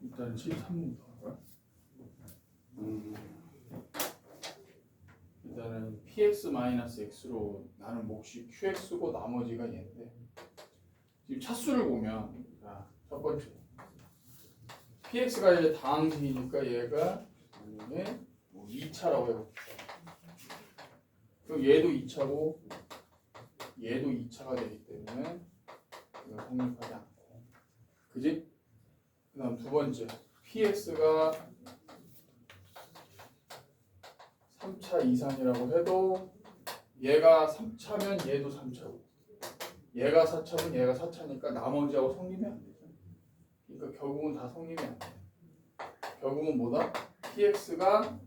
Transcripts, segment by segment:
일단 13번부터 할까요? 일단은 px-x로 나는 몫이 qx고 나머지가 얘인데 지금 차수를 보면 첫 번째 px가 이제 다항식이니까 얘가 만약에 뭐 2차라고 해볼게요. 그럼 얘도 2차고 얘도 2차가 되기 때문에 이건 성립하지 않고, 그지? 그 다음 두 번째 px가 3차 이상이라고 해도 얘가 3차면 얘도 3차고 얘가 4차면 얘가 4차니까 나머지하고 성립이 안 되죠. 그러니까 결국은 다 성립이 안 돼. 결국은 뭐다? px가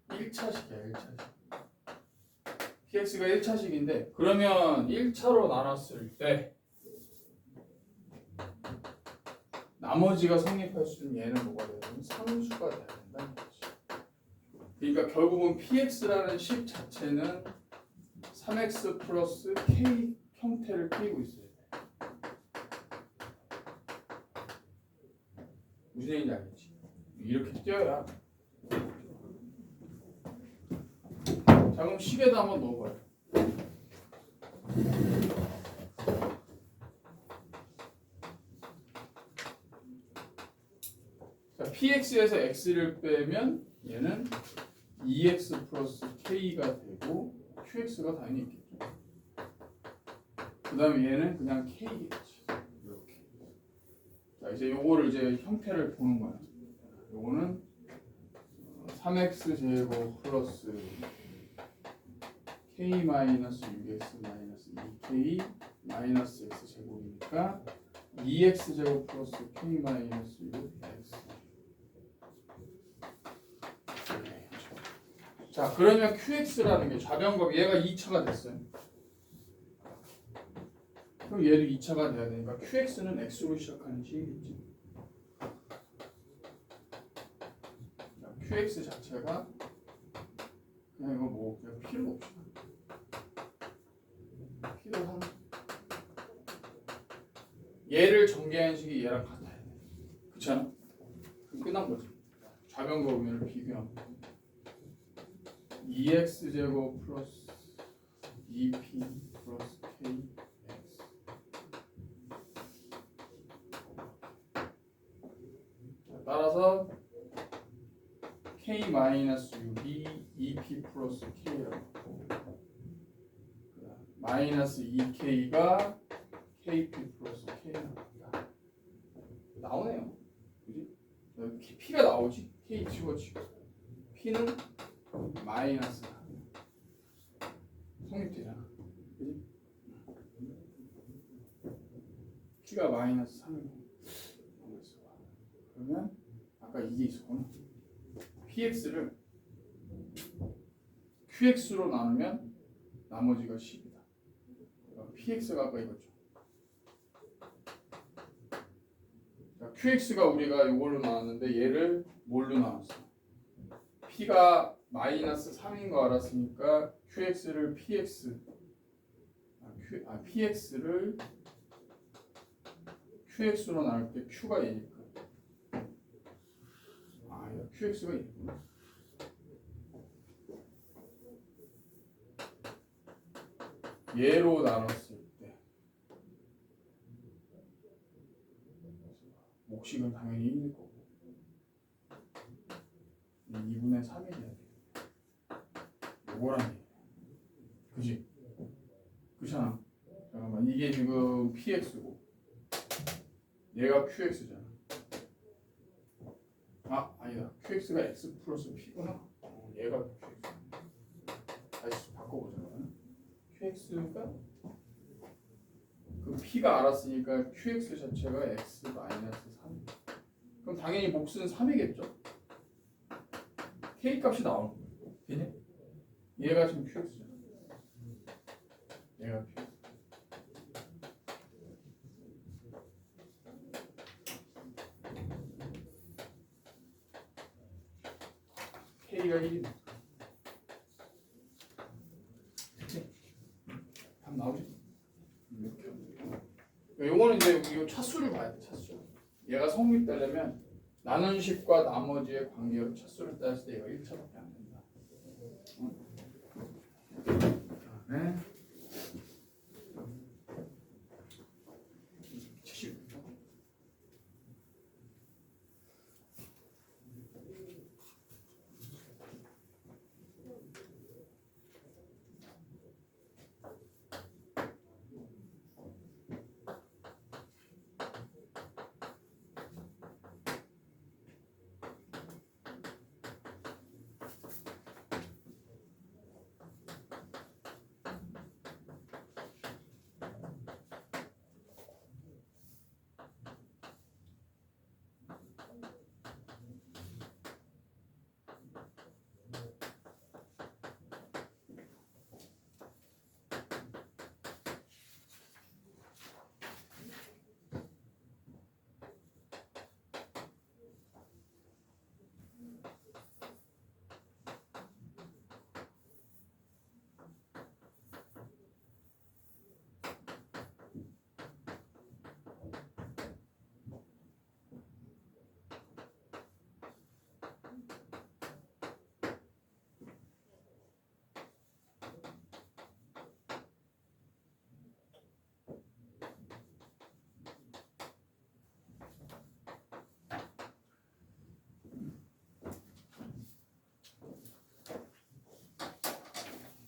1차식이야. 1차식. px가 1차식인데 그러면 1차로 나눴을 때 나머지가 성립할 수 있는 얘는 뭐가 돼야 되는? 상수가 돼야 된다는 거지. 그러니까 결국은 px라는 식 자체는 3x 플러스 k 형태를 띠고 있어야 돼. 무슨 얘기인지 알겠지? 이렇게 띄어야. 자, 그럼 식에다 한번 넣어봐요. 자, px에서 x를 빼면 얘는 2x 플러스 k가 되고 qx가 당연히 있겠죠. 그 다음에 얘는 그냥 k겠지. 이렇게. 자, 이제 요거를 이제 형태를 보는 거야. 요거는 3x 제곱 플러스 k 마이너스 6x 마이너스 2k 마이너스 x 제곱이니까 2x 제곱 플러스 k 마이너스 6x. 자, 그러면 qx라는 게 좌변각 얘가 2차가 됐어요. 그럼 얘도 2차가 돼야 되니까 qx는 x로 시작하는 식이겠지. 자, qx 자체가 그냥 이거 뭐 그냥 필요 없이 필요 한 얘를 전개한 식이 얘랑 같아야 돼. 그렇지 않아? 그럼 끝난 거지. 좌변과 우변을 비교하면 2x 제곱 플러스 2p 플러스 kx. 따라서 k 마이너스 6이 2p 플러스 k라고 마이너스 2k가 kp 플러스 k라고 나오네요. 그지? p가 나오지? k 집어치고 p는 마이너스 성립되잖아. 그지? p가 마이너스 3이고 그러면 아까 이게 있었구나. px를 qx로 나누면 나머지가 10이다. px가 아까 이거죠. 자, qx가 우리가 이걸로 나눴는데 얘를 뭘로 나눴어? p가 마이너스 3인 거 알았으니까 qx를 px를 qx로 나눌 때 q가 얘니까 qx가 있구나. 얘로 나눴을 때 목식은 당연히 1일 거고 2분의 3이 돼야 돼. 요거란 얘기야. 그지? 그렇잖아. 잠깐만, 이게 지금 px고 얘가 qx잖아. 아니다. qx가 x 플러스 p구나. 얘가 qx. 다시 바꿔보자. qx가 그 p가 알았으니까 qx 자체가 x 마이너스 3. 그럼 당연히 몫은 3이겠죠? k 값이 나오는 거예요. 되냐? 얘가 지금 qx잖아. 얘가 qx. k가 1이네. 답 나오지? 요거는 이제 이 차수를 봐야 돼. 차수. 얘가 성립되려면 나눈식과 나머지의 관계로 차수를 따졌을 때 얘가 1차밖에 안 된다. 그다음에 70.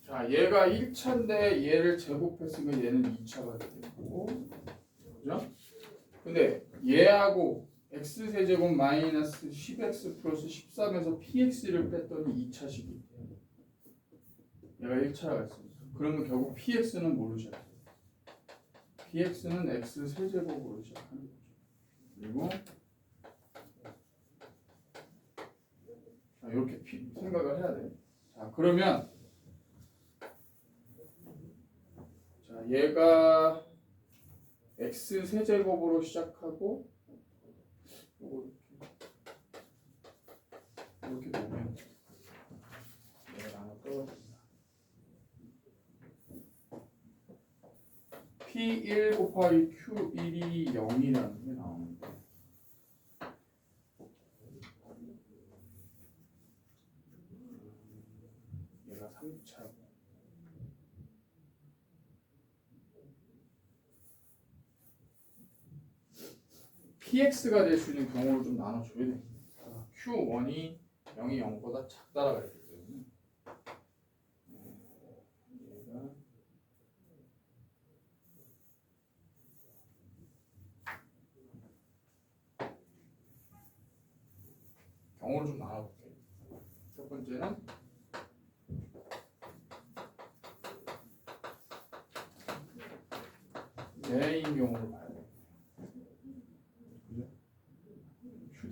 자, 얘가 1차인데 얘를 제곱했으면 얘는 2차가 되겠고, 그죠? 근데 얘하고 x세제곱 마이너스 10x 플러스 13에서 px를 뺐더니 2차식이 얘가 1차가 있습니다. 그러면 결국 px는 뭐로 시작해요? px는 x세제곱으로 시작하는 거죠. 그리고 자, 이렇게 생각을 해야 돼. 자, 그러면 자, 얘가 x 세제곱으로 시작하고 이렇게 놓으면 얘가 나눠 떨어집니다. P1 곱하기 Q1이 0이라는 게 나오는데 얘가 3차고 PX가 될 수 있는 경우를 좀 나눠줘야 됩니다. Q1이 0이 0보다 작다라고 했기 때문에 얘가 경우를 좀 나눠볼게요. 첫 번째는 얘인 경우를 봐야 돼요. 그죠? Q-.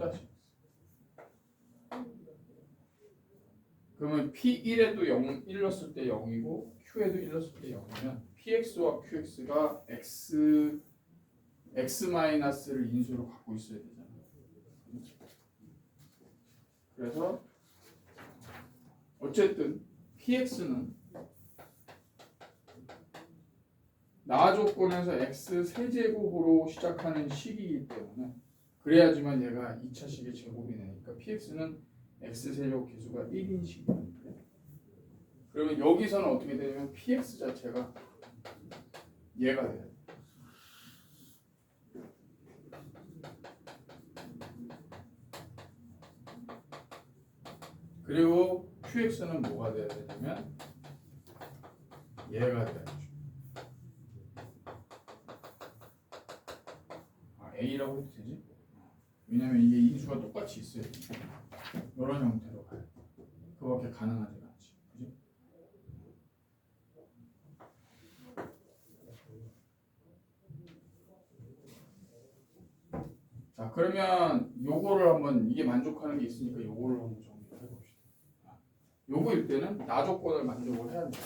그러면 P1에도 0, 1 넣었을 때 0이고 Q에도 1 넣었을 때 0이면 PX와 QX가 X-를 인수로 갖고 있어야 되잖아요. 그래서 어쨌든 PX는 나 조건에서 X 세제곱으로 시작하는 식이기 때문에 그래야지만 얘가 2차식의 제곱이 되니까 PX는 X 세제곱 개수가 1인 식입니다. 그러면 여기서는 어떻게 되냐면 PX 자체가 얘가 돼요. 그리고 QX는 뭐가 돼야 되냐면 얘가 돼야죠. A라고 해도 되지? 왜냐면 이게 인수가 똑같이 있어요. 이런 형태로 가요. 그거밖에 가능하지가 않지. 그지? 자, 그러면 요거를 한번 이게 만족하는 게 있으니까 요거를 한번 정리해 봅시다. 요거일 때는 나 조건을 만족을 해야 돼요.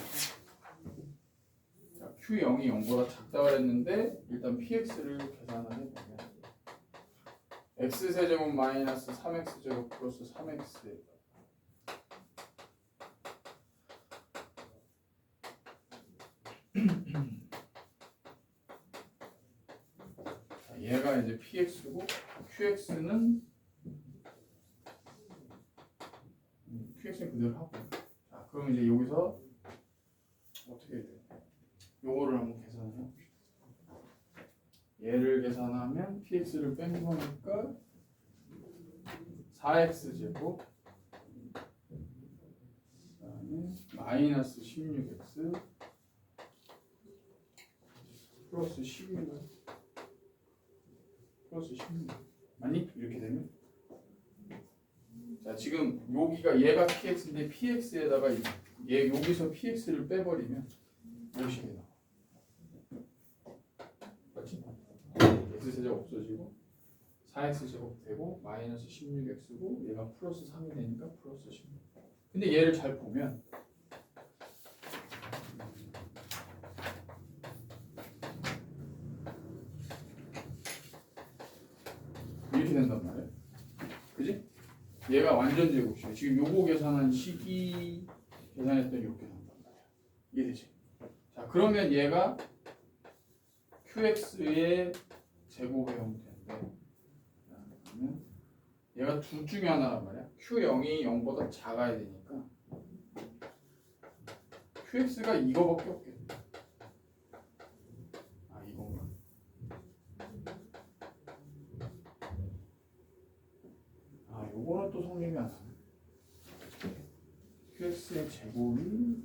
자, Q0이 0보다 작다고 했는데 일단 PX를 계산을 해보면 X세제곱 마이너스 3X제곱 플러스 3X 얘가 이제 PX고 QX는 그대로 하고. 자, 그럼 이제 여기서 어떻게 해야 돼? 요거를 한번 계산해 봅시다. 얘를 계산하면 PX를 뺀 거니까 4X 제곱 그다음에 마이너스 16X 플러스 12는 플러스 16 맞니? 이렇게 되면 자 지금 여기가 얘가 PX인데 PX에다가 얘 여기서 PX를 빼버리면 무엇이 나와? 맞지? X세제곱 없어지고 4X제곱 되고 마이너스 16X고 얘가 플러스 3이 되니까 플러스 16 근데 얘를 잘 보면 이렇게 된단 말이야. 그지? 얘가 완전 제곱이야. 지금 요거 계산한 식이 계산했더니 이렇게 된단 말이야. 이해되지? 자, 그러면 얘가 QX의 제곱의 형태인데 그러면 얘가 둘 중에 하나란 말이야. Q0이 0보다 작아야 되니까 QX가 이거밖에 없겠네. 아, 이건가? 아, 요거는 또 성립이 안 하네. QX의 제곱이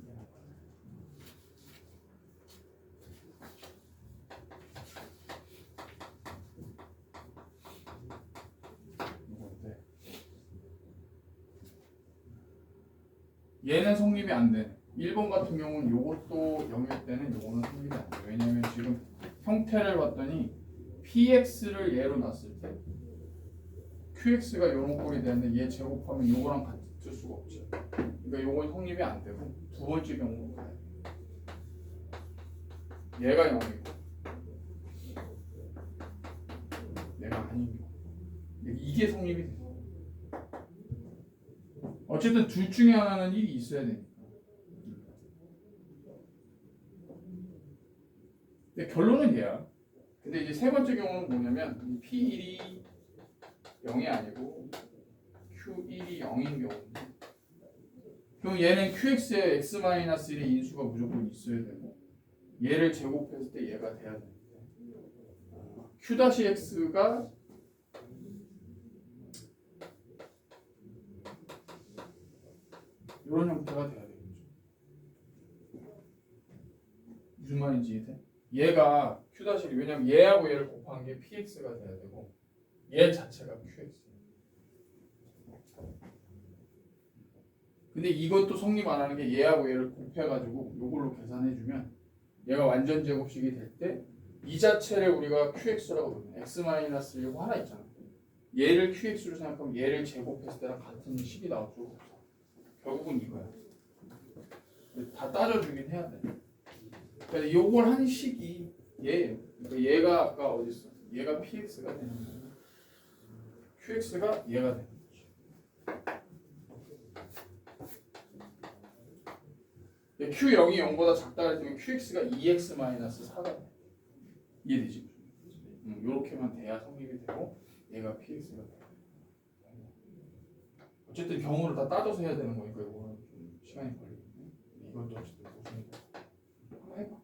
이건데 얘는 성립이 안 되네. 1번 같은 경우는 요것도 0일 때는 요거는 성립이 안 돼. 왜냐면 지금 형태를 봤더니 PX를 얘로 놨을 때 QX가 요런 꼴이 되는데 얘 제곱하면 요거랑 같을 수가 없지. 그러니까 요건 성립이 안 되고 두 번째 경우로 가야 돼. 얘가 0이고 얘가 아닌 경우. 이게 성립이 돼. 어쨌든 둘 중에 하나는 1이 있어야 되니까. 근데 결론은 얘야. 근데 이제 세 번째 경우는 뭐냐면 P1이 0이 아니고 Q1이 0인 경우인데 그럼 얘는 QX에 X-1의 인수가 무조건 있어야 되고 얘를 제곱했을 때 얘가 돼야 되는데 Q-X가 이런 형태가 돼야 되겠죠. 무슨 말인지 이해돼? 얘가 Q-이 왜냐면 얘하고 얘를 곱한 게 PX가 돼야 되고 얘 자체가 QX. 근데 이것도 성립 안 하는 게 얘하고 얘를 곱해가지고 요걸로 계산해주면 얘가 완전 제곱식이 될 때 이 자체를 우리가 QX라고 부르는 X-1이 하나 있잖아. 얘를 QX로 생각하면 얘를 제곱했을 때랑 같은 식이 나올 수가 없어. 결국은 이거야. 다 따져주긴 해야 돼. 그래서 요걸 한 식이 얘, 그러니까 얘가 아까 어디 있어? 얘가 PX가 되는 거고 QX가 얘가 되는 거지. Q0이 0보다 작다 그랬으면 QX가 2X-4가 돼. 이해되지? 요렇게만 돼야 성립이 되고 얘가 PX가 돼. 어쨌든 경우를 다 따져서 해야 되는 거니까 이거는 좀 시간이 걸리겠네. 이것도 어쨌든 고생이 돼. 한번 해봐.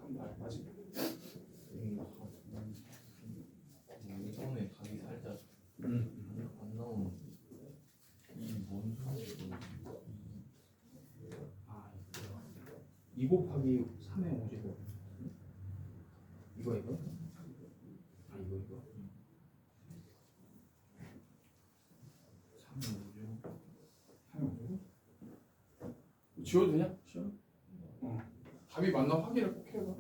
한번 알까지? 처음에 각이 살짝 안 나오는 이뭔 소리야? 2 곱하기 3의 5제곱 이거 아 이거 3의 5제곱 3의 5제곱 지워도 되냐? 지워? 답이 맞나 확인을 꼭 해봐.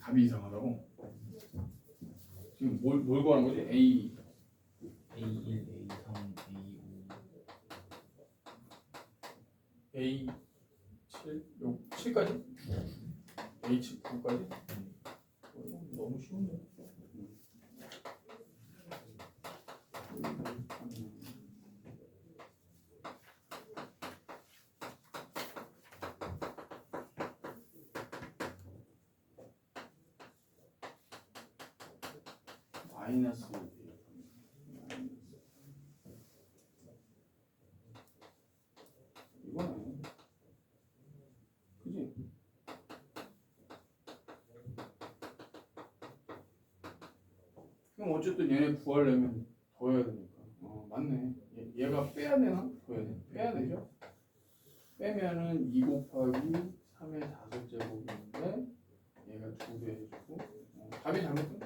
답이 이상하다고? 지금 뭘 구하는 거지? A A1, A3, A5 A7 요 7까지? A7 9까지? 너무 쉬운데. 마이너스 이거네. 그지? 그럼 어쨌든 얘네 구하려면 더해야 되니까. 맞네. 얘가 빼야 되나? 더해야 돼. 빼야 되죠? 빼면은 2 곱하기 3의 5제곱인데 얘가 2배 해주고 답이 잘못된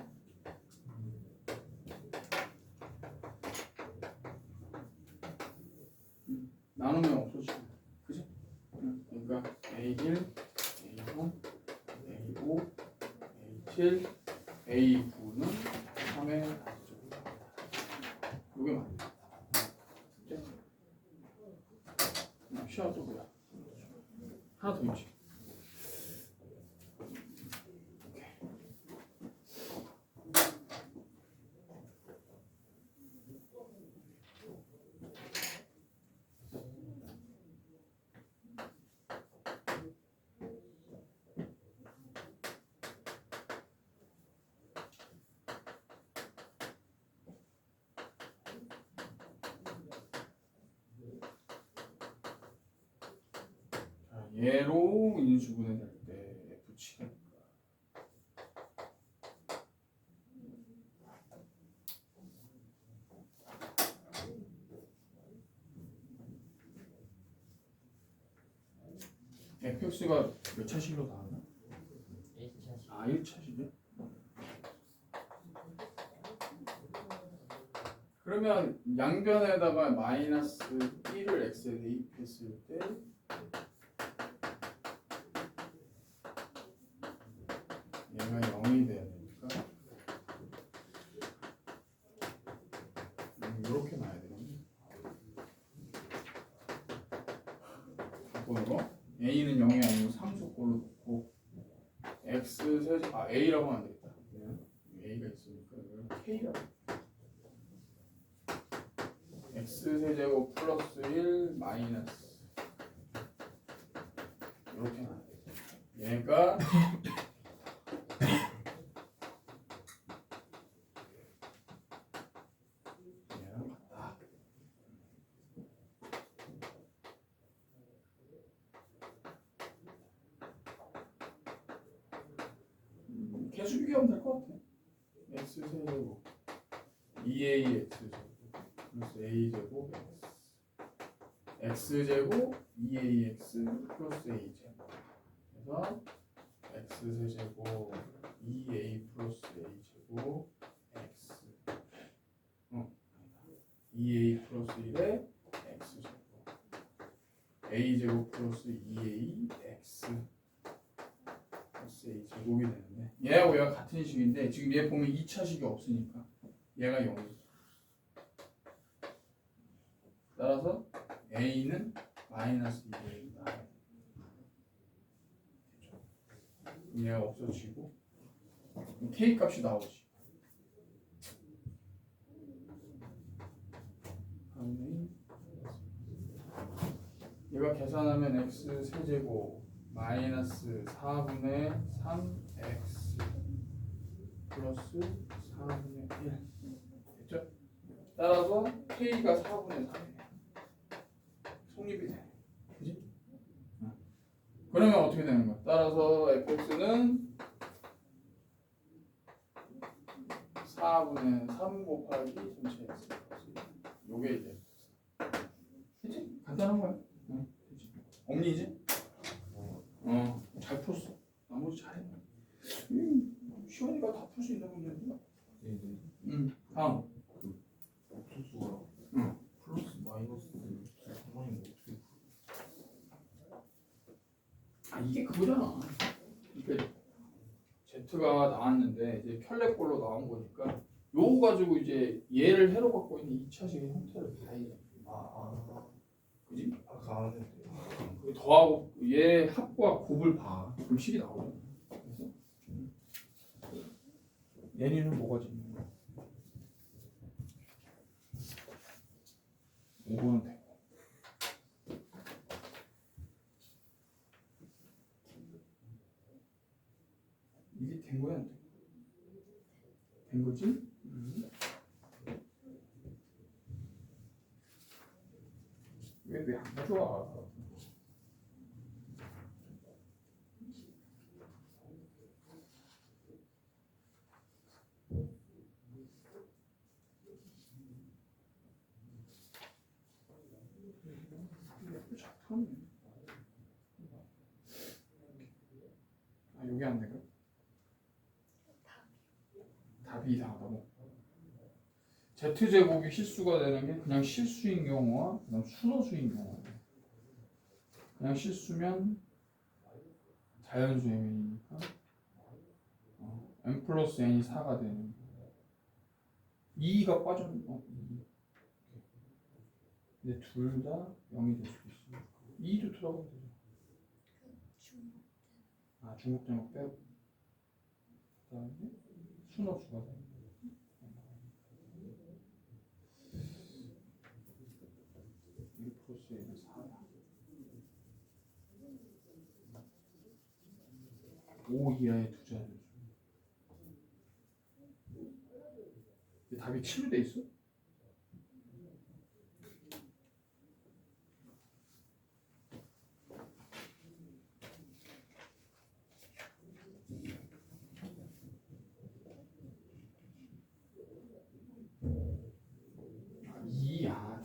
나누면 없어지고 그지? 그러니까 A1, A3, A5, A7, A9는 3의 5제곱 이게 맞네. 쉬어 또 뭐야? 하나 더 있지. 얘로 인수분해 될 때 F7 fx가 몇 차식으로 나왔나? 1차식. 1차식이요? 그러면 양변에다가 마이너스 1을 x에 대입했을 때 얘가 0이 돼야 되니까 이렇게 놔야 되겠네. 바꾸는 거 a는 0이 아니고 상수꼴로 놓고 x 세제 a라고 하면 안 되겠다. 그냥 a가 있으니까 이걸 k라고. x 세제곱 플러스 1 마이너스 이렇게 놔야 되겠다. 얘가 계속 비교하면 될 것 같아. x 세제곱 2a x 제곱 플러스 a 제곱 x 제곱 2ax 플러스 a 제곱 그래서 x 세제곱 2a 플러스 a 제곱 x 2a 플러스 1에 x 제곱 a 제곱 플러스 2a x 플러스 a 제곱이 되는데 얘하고 얘가 같은 식인데 지금 얘 보면 2차식이 없으니까 얘가 0이죠. 따라서 a는 마이너스 2a가 얘가 없어지고 k 값이 나오지. 얘가 계산하면 x 세제곱 마이너스 4분의 3x 플러스 4분의 1 됐죠? 따라서 k가 4분의 3이에요. 성립이 돼. 그지? 그러면 어떻게 되는 거야? 따라서 fx는 4분의 3 곱하기 전체 x 요게 이제 그치? 간단한 거야. 그치? 엄리지? 잘 풀었어. 나머지 잘했네. 시원이가 다 풀 수 있는 문제인데. 네네. 다음. 옥수수가 응. 플러스 마이너스 상관이 뭐 어떻게 아 이게 그거잖아. 그러니까 Z가 나왔는데 이제 켤레꼴로 나온 거니까 요거 가지고 이제 얘를 해로 갖고 있는 2차식의 형태를 봐야지. 그지? 아까 안 했는데 그 더하고 얘 합과 곱을 봐. 그럼 식이 나오잖아. 그래서 얘는 뭐가 짓는 거야? 5번은 되고. 이게 된 거야 안 돼? 된 거지? 왜 안 가져와? 잘 풀었네. 아 여기 안 되고? 답이 이상하다고? Z제곱이 실수가 되는 게 그냥 실수인 경우와 그다음 순호수인 경우. 그냥 실수면 자연수 m이니까 m 플러스 n이 4가 되는 2가 빠졌네. 2. 근데 둘 다 0이 될 수도 있어. 2도 들어가면 되죠. 아 중복제목 빼고 그다음에 순호수가 돼. 1 플러스 n은 4야. 5 이하의 두 자연수. 답이 7로 돼 있어?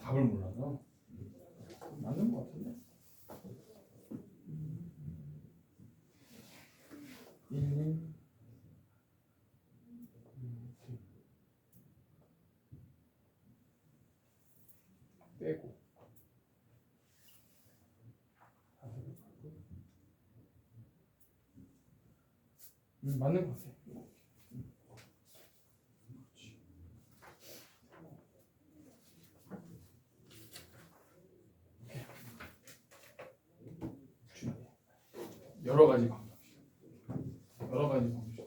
답을 몰라서 맞는 것 같은데. 1, 2 빼고 맞는 것 같아. 여러 가지 방식. 여러 가지 방식.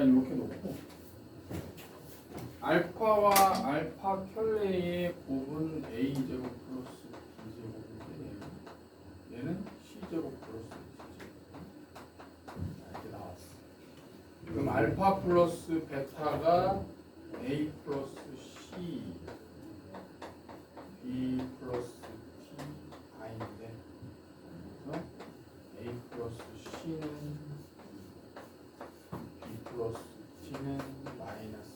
일단 이렇게 놓고 알파와 알파 켤레의 곱은 a 제곱 플러스 b 제곱인데 얘는 c 제곱 플러스 c 제곱 이렇게 나왔어. 그럼 알파 플러스 베타가 a 플러스 c, b 플러스 t i인데 그래서 a 플러스 c는 b 플러스 t는 마이너스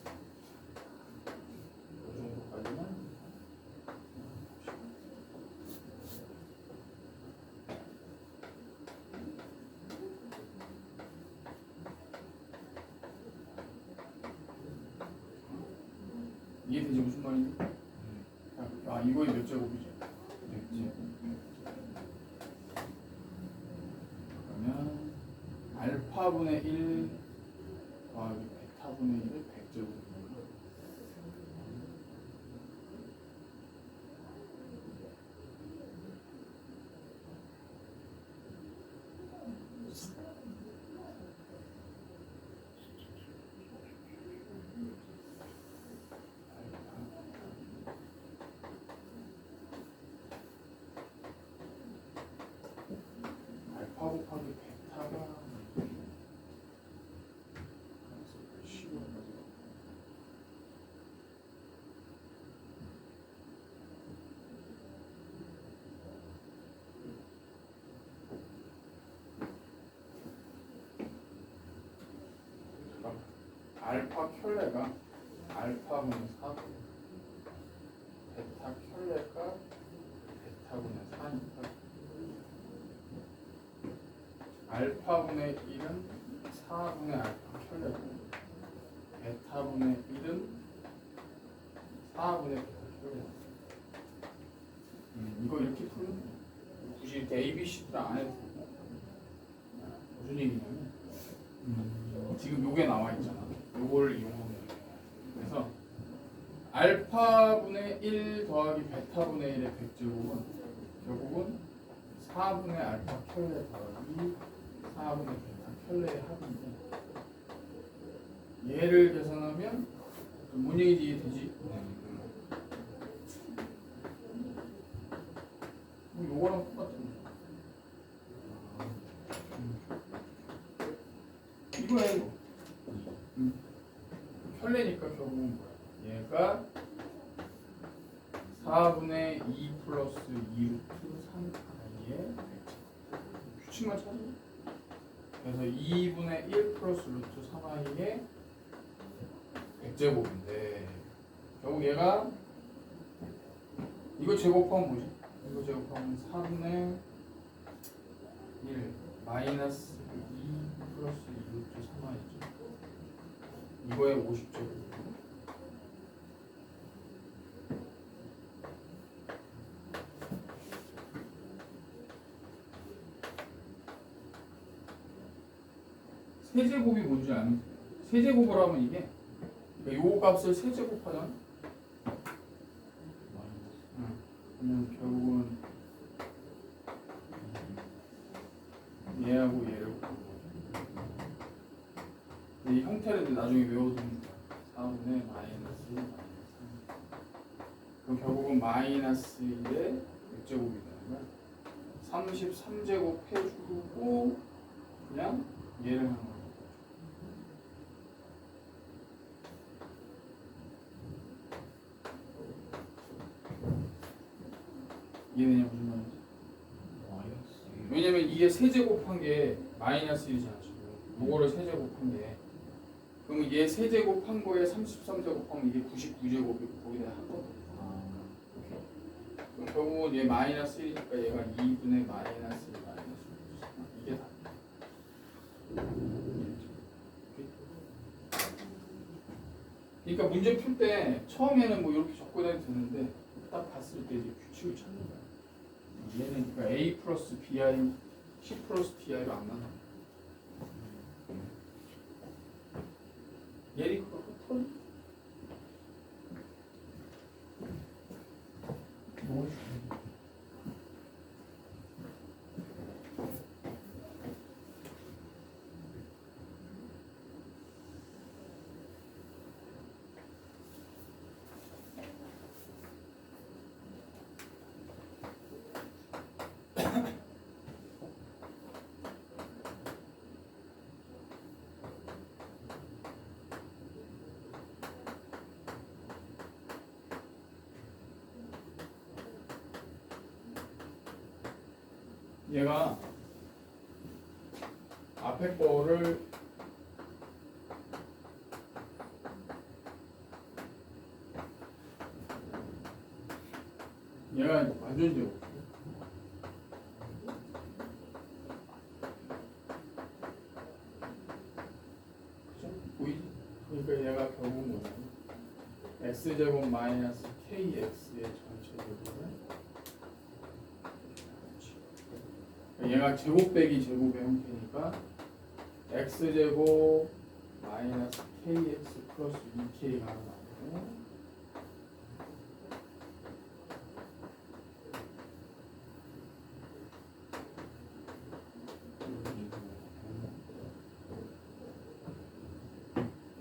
이 정도까지만 이해되지 무슨 말인지? 아 이거의 몇 제곱이죠? 몇 제곱. 그러면 알파분의 1 더하기 베타분의 1을 100제곱입니다. 알파 곱하기 베타가 15까지 알파 켤레가 알파분의 4고 베타 켤레가 베타분의 4니까 알파분의 1은 4분의 알파 켤레고 베타분의 1은 4분의 베타 켤레고 이거 이렇게 풀면 돼. 굳이 이렇게 A, B, C를 안 해도 되고 무슨 얘기냐면 지금 요게 나와 있잖아. 요걸 이용하면 돼. 그래서 알파분의 1 더하기 베타분의 1의 100제곱은 결국은 4분의 알파 켤레 더하기 4분의 베타 켤레의 합인데 얘를 계산하면 뭔 얘기인지 이해되지? 요거랑 똑같은 거. 이거야 이거. 켤레니까 결국은 뭐야? 얘가 4분의 2 플러스 2 루트 3i의 규칙만 찾으면 그래서 2분의 1 플러스 루트 3i의 100제곱인데 결국 얘가 이거 제곱하면 뭐지? 이거 제곱하면 3분의 1 마이너스 2 플러스 2 루트 3i죠. 이거의 50제곱 세제곱이 뭔지 아는? 세제곱을 하면 이게 그러니까 요 값을 세제곱하잖아. 그러면 결국은 얘하고 얘를 곱하는 거죠. 이 형태를 나중에 외워두는 거야. 4분의 마이너스 3. 그럼 결국은 마이너스 1의 6제곱이 되면 33제곱 해주고 그냥 얘를 하는 거야. 이해되냐 무슨 말인지? 왜냐면 이게 세제곱한 게 마이너스 1이잖아 지금. 이거를 세제곱한 게 그러면 얘 세제곱한 거에 33제곱하면 이게 99제곱이고 거기다 한 거. 그럼 결국은 얘 마이너스 1이니까 얘가 2분의 마이너스 1 마이너스 1 이게 다. 그러니까 문제 풀 때 처음에는 뭐 이렇게 적고 다니도 되는데 딱 봤을 때 이제 규칙을 찾는 거야. 얘는 그러니까 A 플러스 BI, C 플러스 DI로 안 나눠. 얘를 그거 털. 얘가 앞에 거를 얘가 완전 제곱. 그죠? 보이지? 그러니까 얘가 결국은 뭐냐면 x제곱 마이너스 kx의 전체 제곱을 얘가 제곱 빼기 제곱의 형태니까 x제곱 마이너스 kx 플러스 2k가 나오고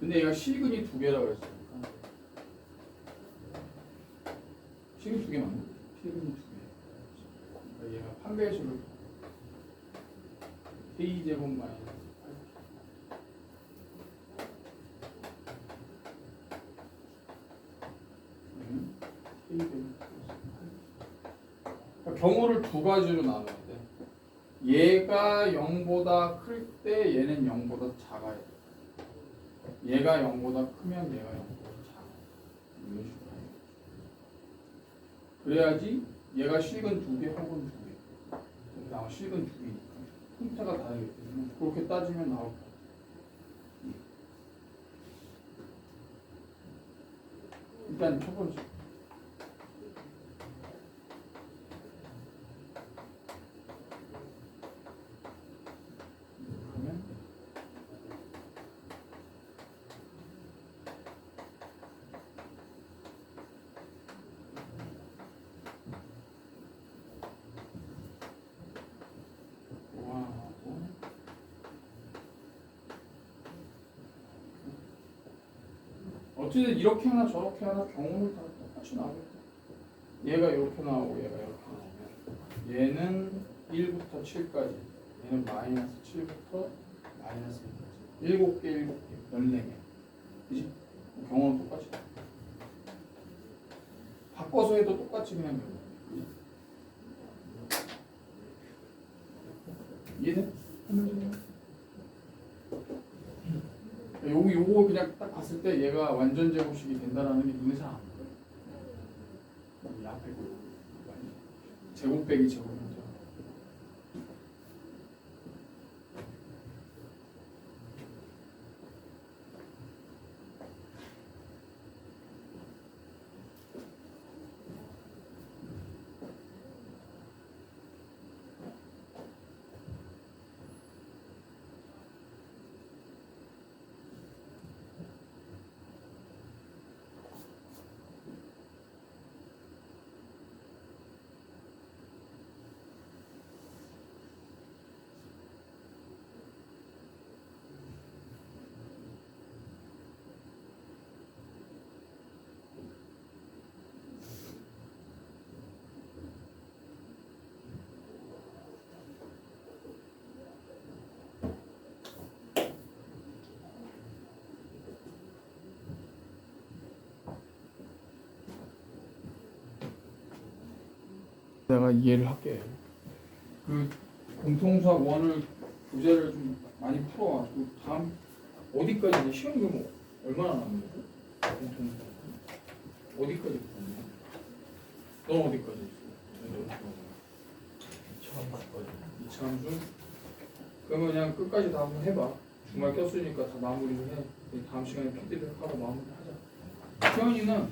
근데 얘가 실근이 두 개라고 했으니까 실근 두 개 맞나? 실근이 두 개. 그러니까 얘가 판별식을 k제곱 마이너스 8 그러니까 경우를 두 가지로 나눠야 돼. 얘가 0보다 클 때 얘는 0보다 작아야 돼. 얘가 0보다 크면 얘가 0보다 작아. 이런 식으로 해야 돼. 그래야지 얘가 실근 두 개 혹은 두 개. 나와 실근 두 개니까 형태가 다르기 때문에 그렇게 따지면 나올 거야. 일단 첫 번째. 그러면 하고 어쨌든 이렇게 하나 저렇게 하나 경우는 다 똑같이 나오겠다. 얘가 이렇게 나오고 얘가 이렇게 나오면 얘는 1부터 7까지 얘는 마이너스 7부터 마이너스 1까지 7개 7개 14개 그치? 경우는 똑같이 바꿔서 해도 똑같이 그냥 경우 이해돼? 요거 그냥 딱 봤을 때 얘가 완전 제곱식이 된다라는 게 눈에 잘 안 보여. 이 앞에 거 제곱 빼기 제곱이죠. 내가 이해를 할게. 그 공통수학 원을 교재를 좀 많이 풀어가지고 다음 어디까지 이제 시험 교목 얼마나 남는 거지? 공통수학 어디까지 풀었냐? 넌 어디까지 했어? 처음 봤거든. 이참수? 그러면 그냥 끝까지 다 한번 해봐. 주말 꼈으니까 다 마무리를 해. 다음 시간에 피드백하고 마무리하자. 시연이는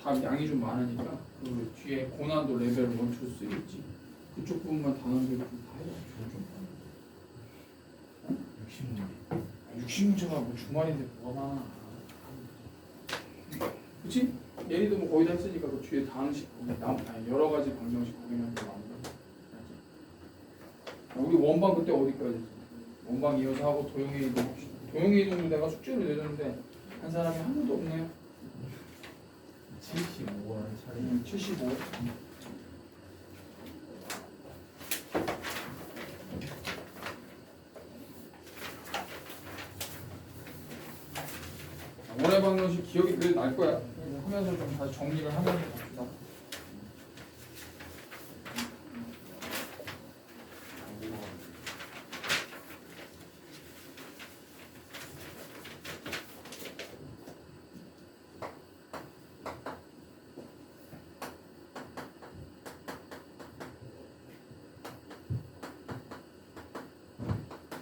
다 양이 좀 많으니까 그 뒤에 고난도 레벨 1, 2, 3 있지. 그쪽 부분만 단원별로 다 해요. 좀 60문제가 뭐 주말인데 뭐가 많아. 그치? 예리도 뭐 거의 다 했으니까 그 뒤에 다항식 여러 가지 방정식 거기만 좀 마무리. 우리 원방 그때 어디까지 했어? 원방 이어서 하고 도형의 이동 합시다. 도형의 이동도 내가 숙제로 내줬는데 한 사람이 한 번도 없네요. 75원 차례. 75. 원의 방정식 기억이 그래도 날 거야. 하면서 좀 다시 정리를 하면서 갑시다.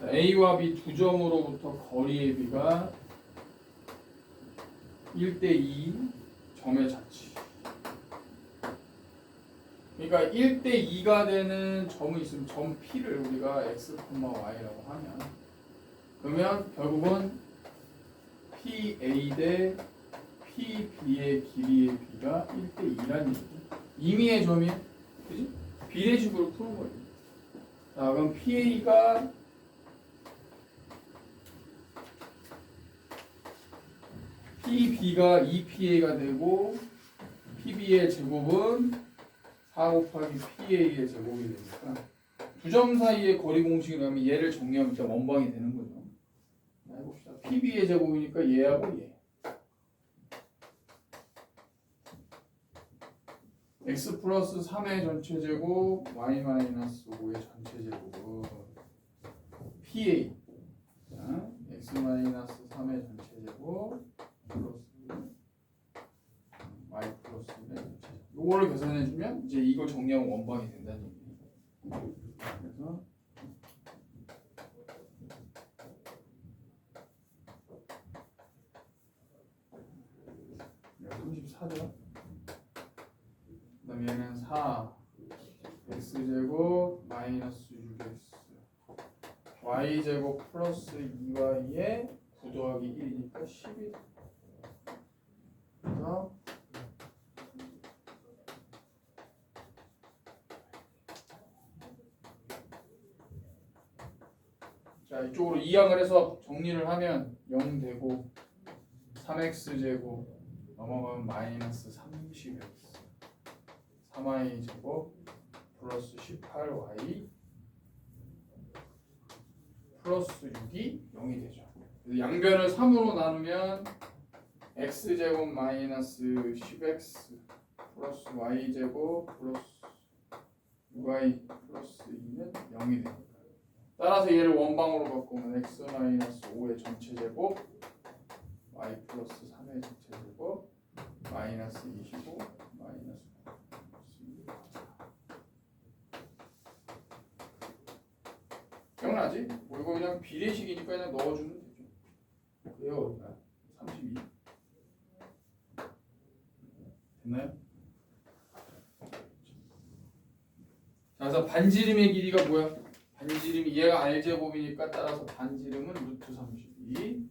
자, A와 B 두 점으로부터 거리의 비가 1대2 점의 자치. 그러니까 1대2가 되는 점이 있으면 점 P를 우리가 x, y라고 하면 그러면 결국은 PA 대 PB의 길이의 비가 1대2라는 얘기. 임의의 점이야. 그지? 비례식으로 푸는 거지. 자, 그럼 PA가 PB가 2PA가 되고 PB의 제곱은 4 곱하기 PA의 제곱이 되니까 두 점 사이의 거리 공식이라면 얘를 정리하면 일단 원방이 되는 거죠. 자, 해봅시다. PB의 제곱이니까 얘하고 얘. x 플러스 3의 전체 제곱 y 마이너스 5의 전체 제곱은 PA. 자, x 마이너스 3의 전체 제곱 플러스 y 플러스 1의 전체 제곱. 요거를 계산해주면 이제 이걸 정리하면 원방이 된다는 얘기예요. 그래서 여기 34죠. 그다음 얘는 4 x제곱 마이너스 6x y제곱 플러스 2y에 9 더하기 1이니까 12. 그래서 자, 이쪽으로 이항을 해서 정리를 하면 0 되고 3x제곱 넘어가면 마이너스 30x 3y제곱 플러스 18y 플러스 6이 0이 되죠. 그래서 양변을 3으로 나누면 x제곱 마이너스 10x 플러스 y제곱 플러스 6y 플러스 2는 0이 됩니다. 따라서 얘를 원방으로 바꾸면 x 마이너스 5의 전체 제곱 y 플러스 3의 전체 제곱 마이너스 25 마이너스 9 기억나지? 뭐 이거 그냥 비례식이니까 그냥 넣어주면 되죠. 그래요. 32 됐나요? 자, 그래서 반지름의 길이가 뭐야? 반지름이 얘가 r제곱이니까 따라서 반지름은 루트 32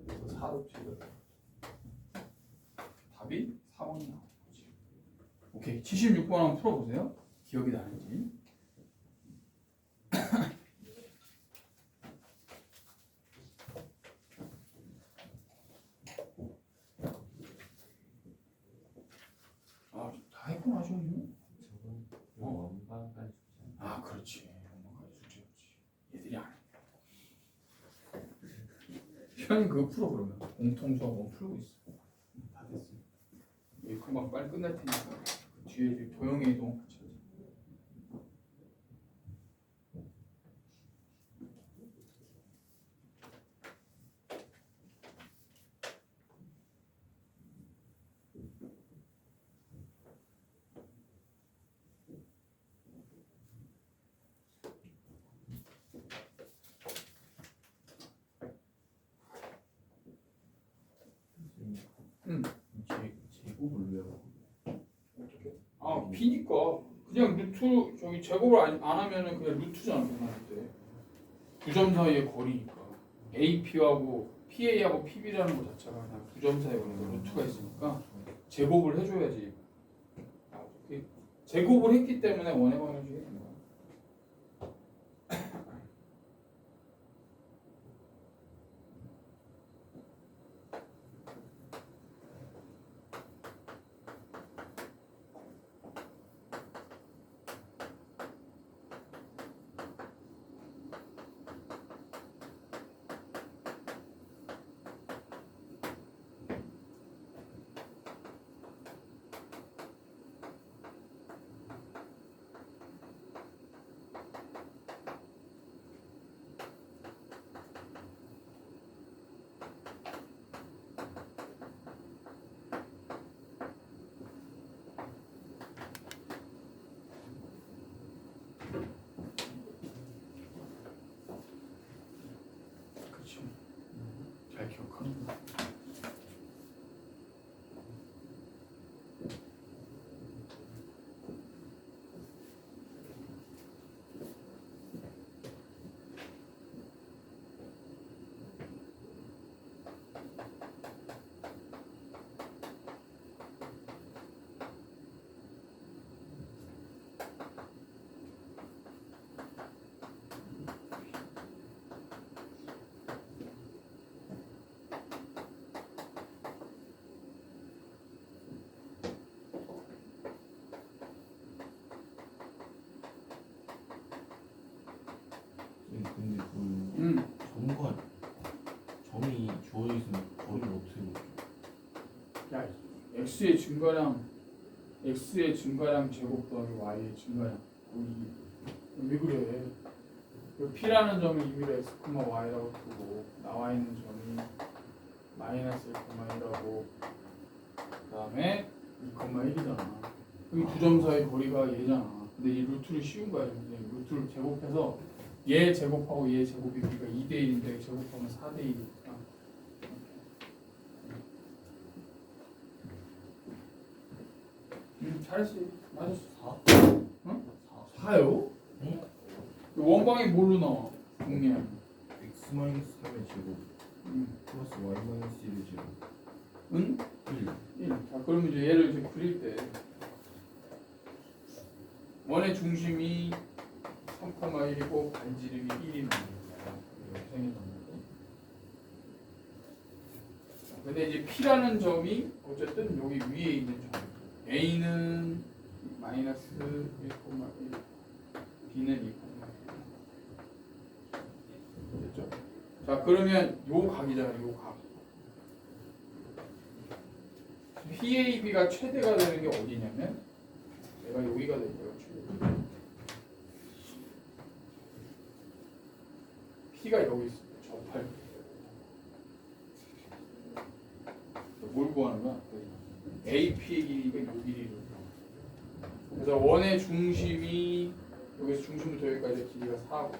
그래서 4로 찍어요. 답이 4번이 나오는 거지. 오케이, 76번 한번 풀어보세요. 기억이 나는지. 아, 다 했구나, 시험이. 원방까지. 아, 그렇지. 엄마가 숙제였지. 얘들이 안 해. 시험이 그거 풀어 그러면. 공통수학 원 풀고 있어. 다 됐어. 여기 금방 빨리 끝날 테니까 그 뒤에 이제 도형의 이동 같이 하자. 제곱을 왜 하고? 어떻게? 아, B니까 그냥 루트 저기 제곱을 안 하면은 그냥 루트잖아. 변할 때. 두 점 사이의 거리니까 AP하고 PA하고 PB라는 것 자체가 그냥 두 점 사이에 거리가 루트가 있으니까 제곱을 해줘야지. 아, 어떻게? 제곱을 했기 때문에 원의 방정식이 된 거야. x의 증가량 제곱 더하기 y의 증가량. 왜 그래? 그 p라는 점을 임의로 x, y라고 두고 나와 있는 점이 마이너스 1,1이라고 그 다음에 2,1이잖아. 이 두 점 사이 거리가 얘잖아. 근데 이 루트를 씌운 거야. 그냥 루트를 제곱해서 얘 제곱하고 얘 제곱이 우리가 2대 1인데 제곱하면 4대 1이니까. 잘했지. 맞았어. 4. 응? 4요? 응? 원방이 뭘로 나와? 공략. x 마이너스 3의 제곱 플러스 y 마이너스 1의 제곱 응? 1. 1. 자, 그러면 이제 얘를 이제 그릴 때 원의 중심이 3,1이고 반지름이 1이 나오는 거야. 이렇게 생겼단 말이야. 근데 이제 P라는 점이 어쨌든 여기 위에 있는 점. A는 마이너스 1,1, B는 2,1. 됐죠? 자, 그러면 요 각이잖아, 요 각. PAB가 최대가 되는 게 어디냐면 얘가 여기가 될 거예요. 최대. P가 여기 있어요. 접할 때. 뭘 구하는 거야? AP의 길이가 요 길이를. 그래서 원의 중심이 여기서 중심부터 여기까지 길이가 4고,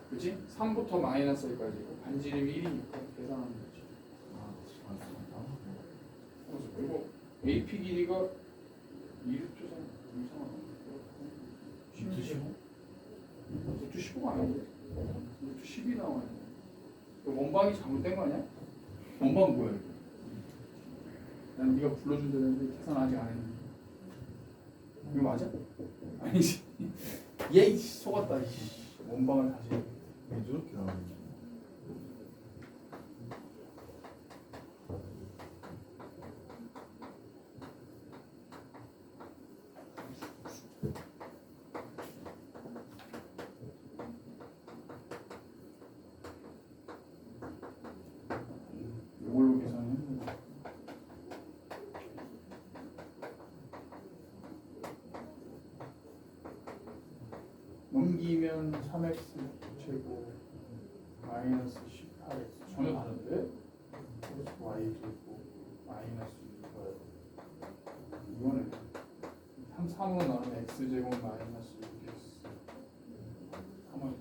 그렇지? 3부터 마이너스까지고 반지름이 1이니까 계산하는 거지. 그리고 AP 길이가 2루트 3 이상하다. 2루트 15? 루트 15가 아닌데? 루트 10이 나와요. 원방이 잘못된 거 아니야? 원방 뭐야 이거? 난 네가 불러준다는데 계산 아직 안 했는데. 이거 맞아? 아니지. 예이 속았다. 원방을 다시. 왜 저렇게 나오는지. 이걸로 계산했는데. 넘기면 3x 제곱 마이너스 18x 전혀 다른데? 플러스 y 제곱 마이너스 6y 이거는 3으로 나누면 x 제곱 마이너스 6x 3을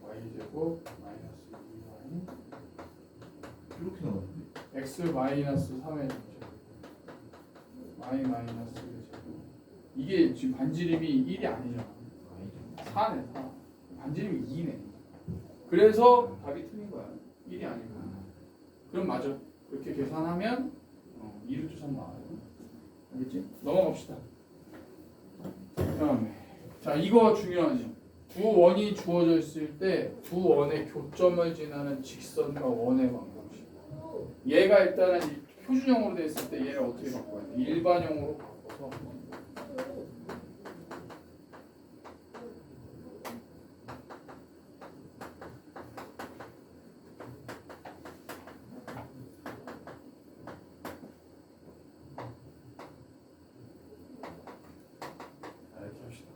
y 제곱 마이너스 2y 이렇게 나오는데? x 마이너스 3의 제곱 y 마이너스 1의 제곱 이게 지금 반지름이 1이 아니잖아. 4네 4. 반지름이 2네. 그래서 답이 틀린 거야. 1이 아니고. 그럼 맞아. 그렇게 계산하면 2루트 3 나와요. 알겠지? 넘어갑시다. 그다음에 자 이거 중요하지. 두 원이 주어져 있을 때 두 원의 교점을 지나는 직선과 원의 방정식. 얘가 일단은 표준형으로 돼 있을 때 얘를 어떻게 바꿔야 돼? 일반형으로 바꿔서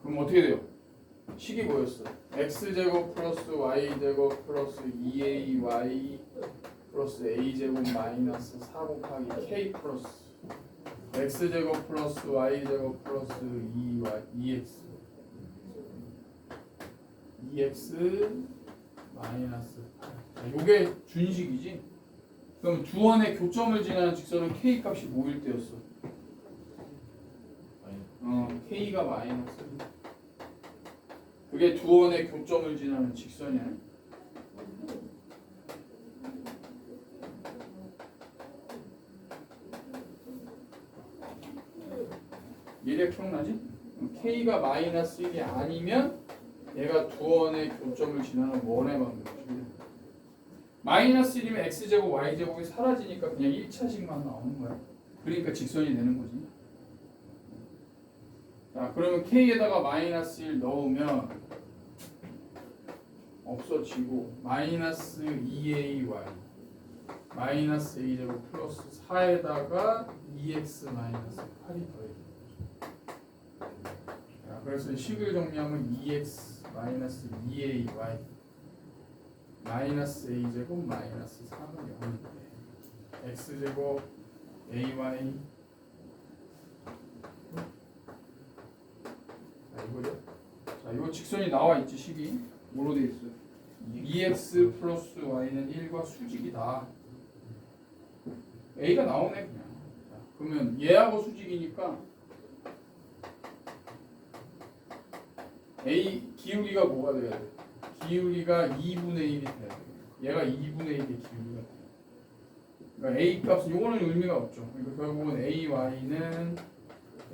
그럼 어떻게 돼요? 식이 뭐였어? x제곱 플러스 y제곱 플러스 2ay 플러스 a제곱 마이너스 4 곱하기 k 플러스 x제곱 플러스 y제곱 플러스 2x 마이너스 8. 자, 요게 준식이지? 그럼 두 원의 교점을 지나는 직선은 k 값이 뭐일 때였어? k가 마이너스. 그게 두 원의 교점을 지나는 직선이야. 얘가 기억나지? k가 마이너스 1이 아니면 얘가 두 원의 교점을 지나는 원의 방정식이야. 마이너스 1이면 x제곱 y제곱이 사라지니까 그냥 1차식만 나오는 거야. 그러니까 직선이 되는 거지. 자, 그러면 k에다가 마이너스 1 넣으면 없어지고 마이너스 2ay 마이너스 a제곱 플러스 4에다가 2x 마이너스 8이 더해져. 그래서 식을 정리하면 2x 마이너스 2ay 마이너스 a제곱 마이너스 3은 0인데 x제곱 ay 자 이거죠. 자 이거 직선이 나와 있지. 식이 뭐로 돼 있어요? 2x 플러스 y는 1과 수직이다. a가 나오네 그냥. 자, 그러면 얘하고 수직이니까 a 기울기가 뭐가 돼야 돼? 기울기가 2분의 1이 돼야 돼. 얘가 2분의 1의 기울기가 돼. 그러니까 a 값은 요거는 의미가 없죠. 그러니까 결국은 ay는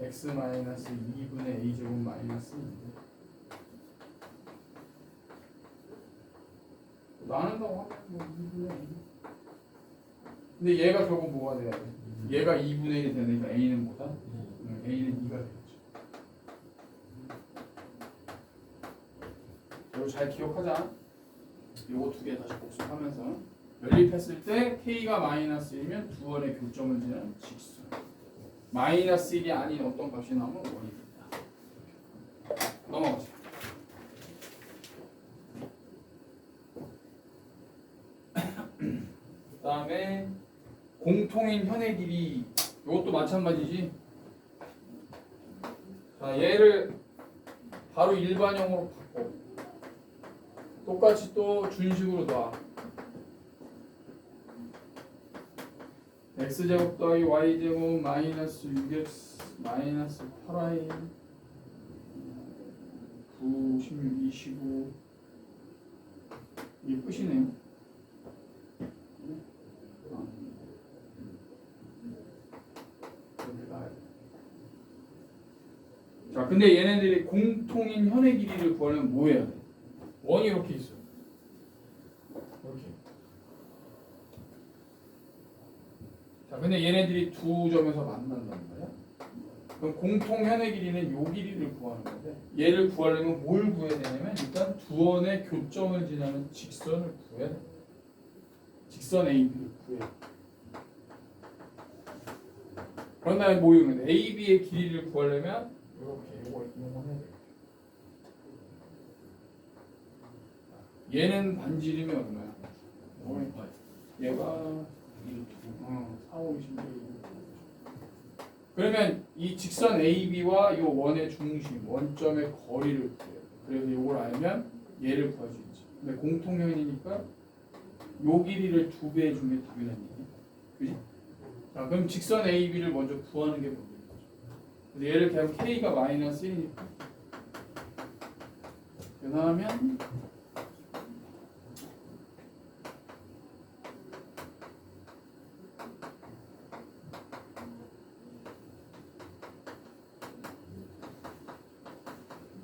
x 마이너스 2분의 a 제곱 마이너스 2인데 나눈다고 하면 뭐 2분의 1. 근데 얘가 결국 뭐가 돼야 돼? 얘가 2분의 1이 되니까 a는 뭐다? a는 2가 되겠죠. 이거 잘 기억하자. 요거 두 개 다시 복습하면서 연립했을 때 k가 마이너스 1이면 두 원의 교점을 지는 직선. 마이너스 1이 아닌 어떤 값이 나오면 원이 된다. 넘어가자. 그 다음에 공통인 현의 길이 이것도 마찬가지지. 자 얘를 바로 일반형으로 바꿔. 똑같이 또 준식으로 놔. x제곱 더하기 y제곱 마이너스 6x 마이너스 8y 9, 16, 25 이게 끝이네요. 자, 근데 얘네들이 공통인 현의 길이를 구하려면 뭐 해야 돼? 원이 이렇게 있어. 이렇게. 자, 근데 얘네들이 두 점에서 만난다는 거야. 그럼 공통 현의 길이는 요 길이를 구하는 건데 얘를 구하려면 뭘 구해야 되냐면 일단 두 원의 교점을 지나는 직선을 구해야 돼. 직선 AB를 구해. 그런 다음에 뭐 이용해? AB의 길이를 구하려면 이렇게 요걸 이용해야 돼. 얘는 반지름이 얼마야? 얘가 4, 5, 26. 그러면 이 직선 AB와 이 원의 중심, 원점의 거리를 구해요. 그래서 이걸 알면 얘를 구할 수 있지. 근데 공통현이니까 요 길이를 2배 해준 게 답이라는 얘기. 그지? 자, 그럼 직선 AB를 먼저 구하는 게 문제인 거죠. 그래서 얘를 그냥 K가 마이너스 1이니까 변화하면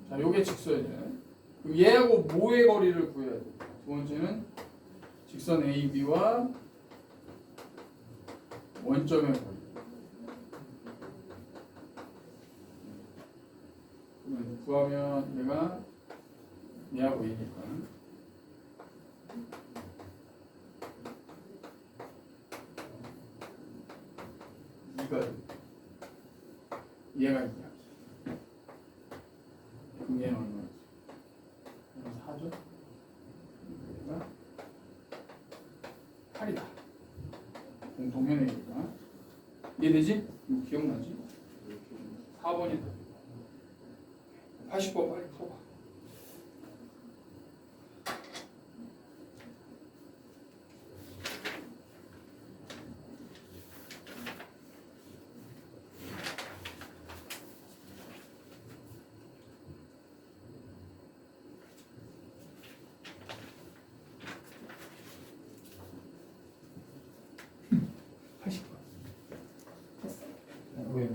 자, 요게 직선이에요. 그럼 얘하고 뭐의 거리를 구해야 돼? 두 번째는 직선 AB와 원점의 거리. 그러면 구하면 얘가 얘하고 얘니까 2가 얘가 2야. 그럼 얘는 얼마지? 4죠? 얘가 8이다. 공통현이니까. 이해되지? 이거 기억나지? 4번이다. 80번 빨리 풀어봐. 왜?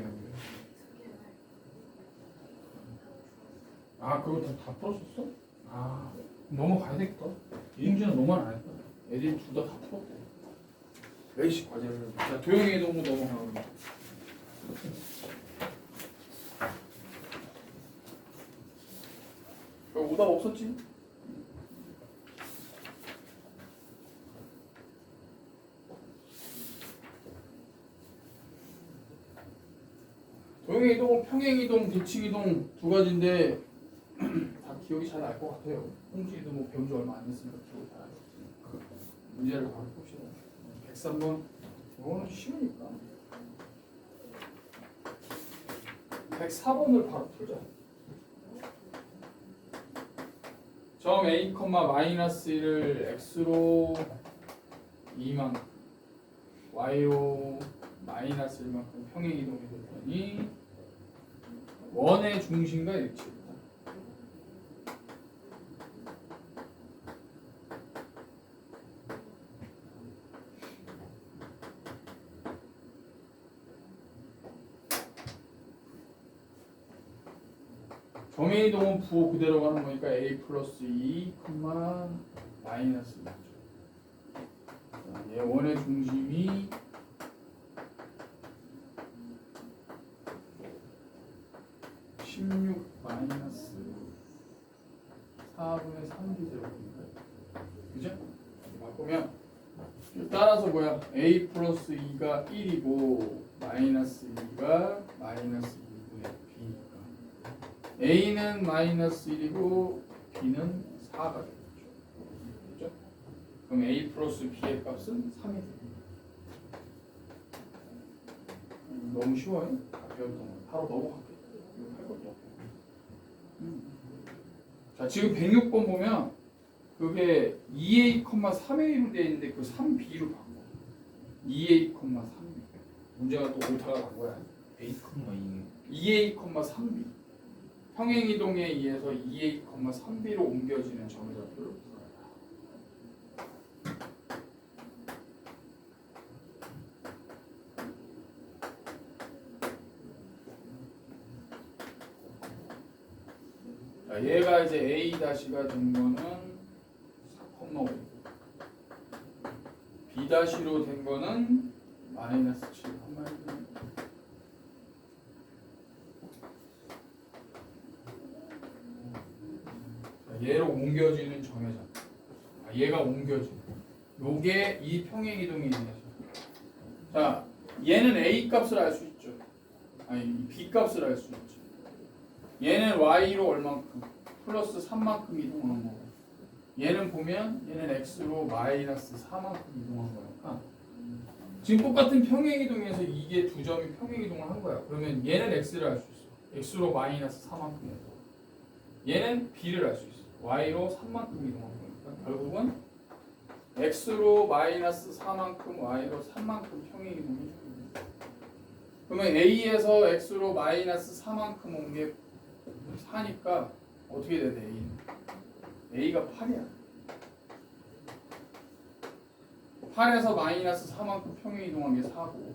아, 그거 다 풀었었어? 아, 넘어가야 되겠다. 이행주는 너만 안 했다. 애들이 둘 다 풀었대. 외식 과제를. 자, 도영이 너무 넘어가고. 오답 없었지? 도형의 이동은 평행 이동, 대칭 이동 두 가지인데 다 기억이 잘 날 것 같아요. 홍지도 뭐 배운 지 얼마 안 됐으니까 기억이 잘 나겠지. 문제를 바로 봅시다. 103번 이거는 쉬우니까 104번을 바로 풀자. 점 A, 마이너스 1을 x로 2만큼 y로 마이너스 1만큼 평행 이동이 됐더니 원의 중심과 일치했다. 점의 이동은 부호 그대로 가는 거니까 a 플러스 2, 마이너스 2죠. 얘 원의 중심이 16 마이너스 4분의 3이 되거든요. 그죠? 바꾸면 따라서 뭐야? a 플러스 2가 1이고 마이너스 2가 마이너스 2분의 b니까 a는 마이너스 1이고 b는 4가 되겠죠. 그죠? 그럼 a 플러스 b의 값은 3이 됩니다. 너무 쉬워요? 다 배웠던 거 바로 넘어갈게요. 할 것도 없고. 자, 지금 106번 보면 그게 2a, 3a로 되어 있는데 그 3b로 바꿔. 2a, 3b. 문제가 또 오타가 난 거야. A, 2. 2a, 3b. 평행 이동에 의해서 2a, 3b로 옮겨지는 점의 좌표를 구하라. 자, 얘가 이제 a 다시가 된 거는 4,5. b 다시로 된 거는 마이너스 7. 얘로 옮겨지는 점의 좌표. 얘가 옮겨져. 요게 이 평행 이동에 의해서. 자, 얘는 a 값을 알 수 있죠. 아니, b 값을 알 수 있죠. 얘는 y로 얼만큼? 플러스 3만큼 이동한 거고. 얘는 보면 얘는 x로 마이너스 4만큼 이동한 거니까 지금 똑같은 평행 이동에서 이게 두 점이 평행 이동을 한 거야. 그러면 얘는 x를 알 수 있어. x로 마이너스 4만큼 이동. 얘는 b를 알 수 있어. y로 3만큼 이동한 거니까 결국은 x로 마이너스 4만큼 y로 3만큼 평행 이동해 줍니다. 그러면 a에서 x로 마이너스 4만큼 온 게 4니까 어떻게 돼? a는 a가 8이야. 8에서 마이너스 4만큼 평행 이동한 게 4고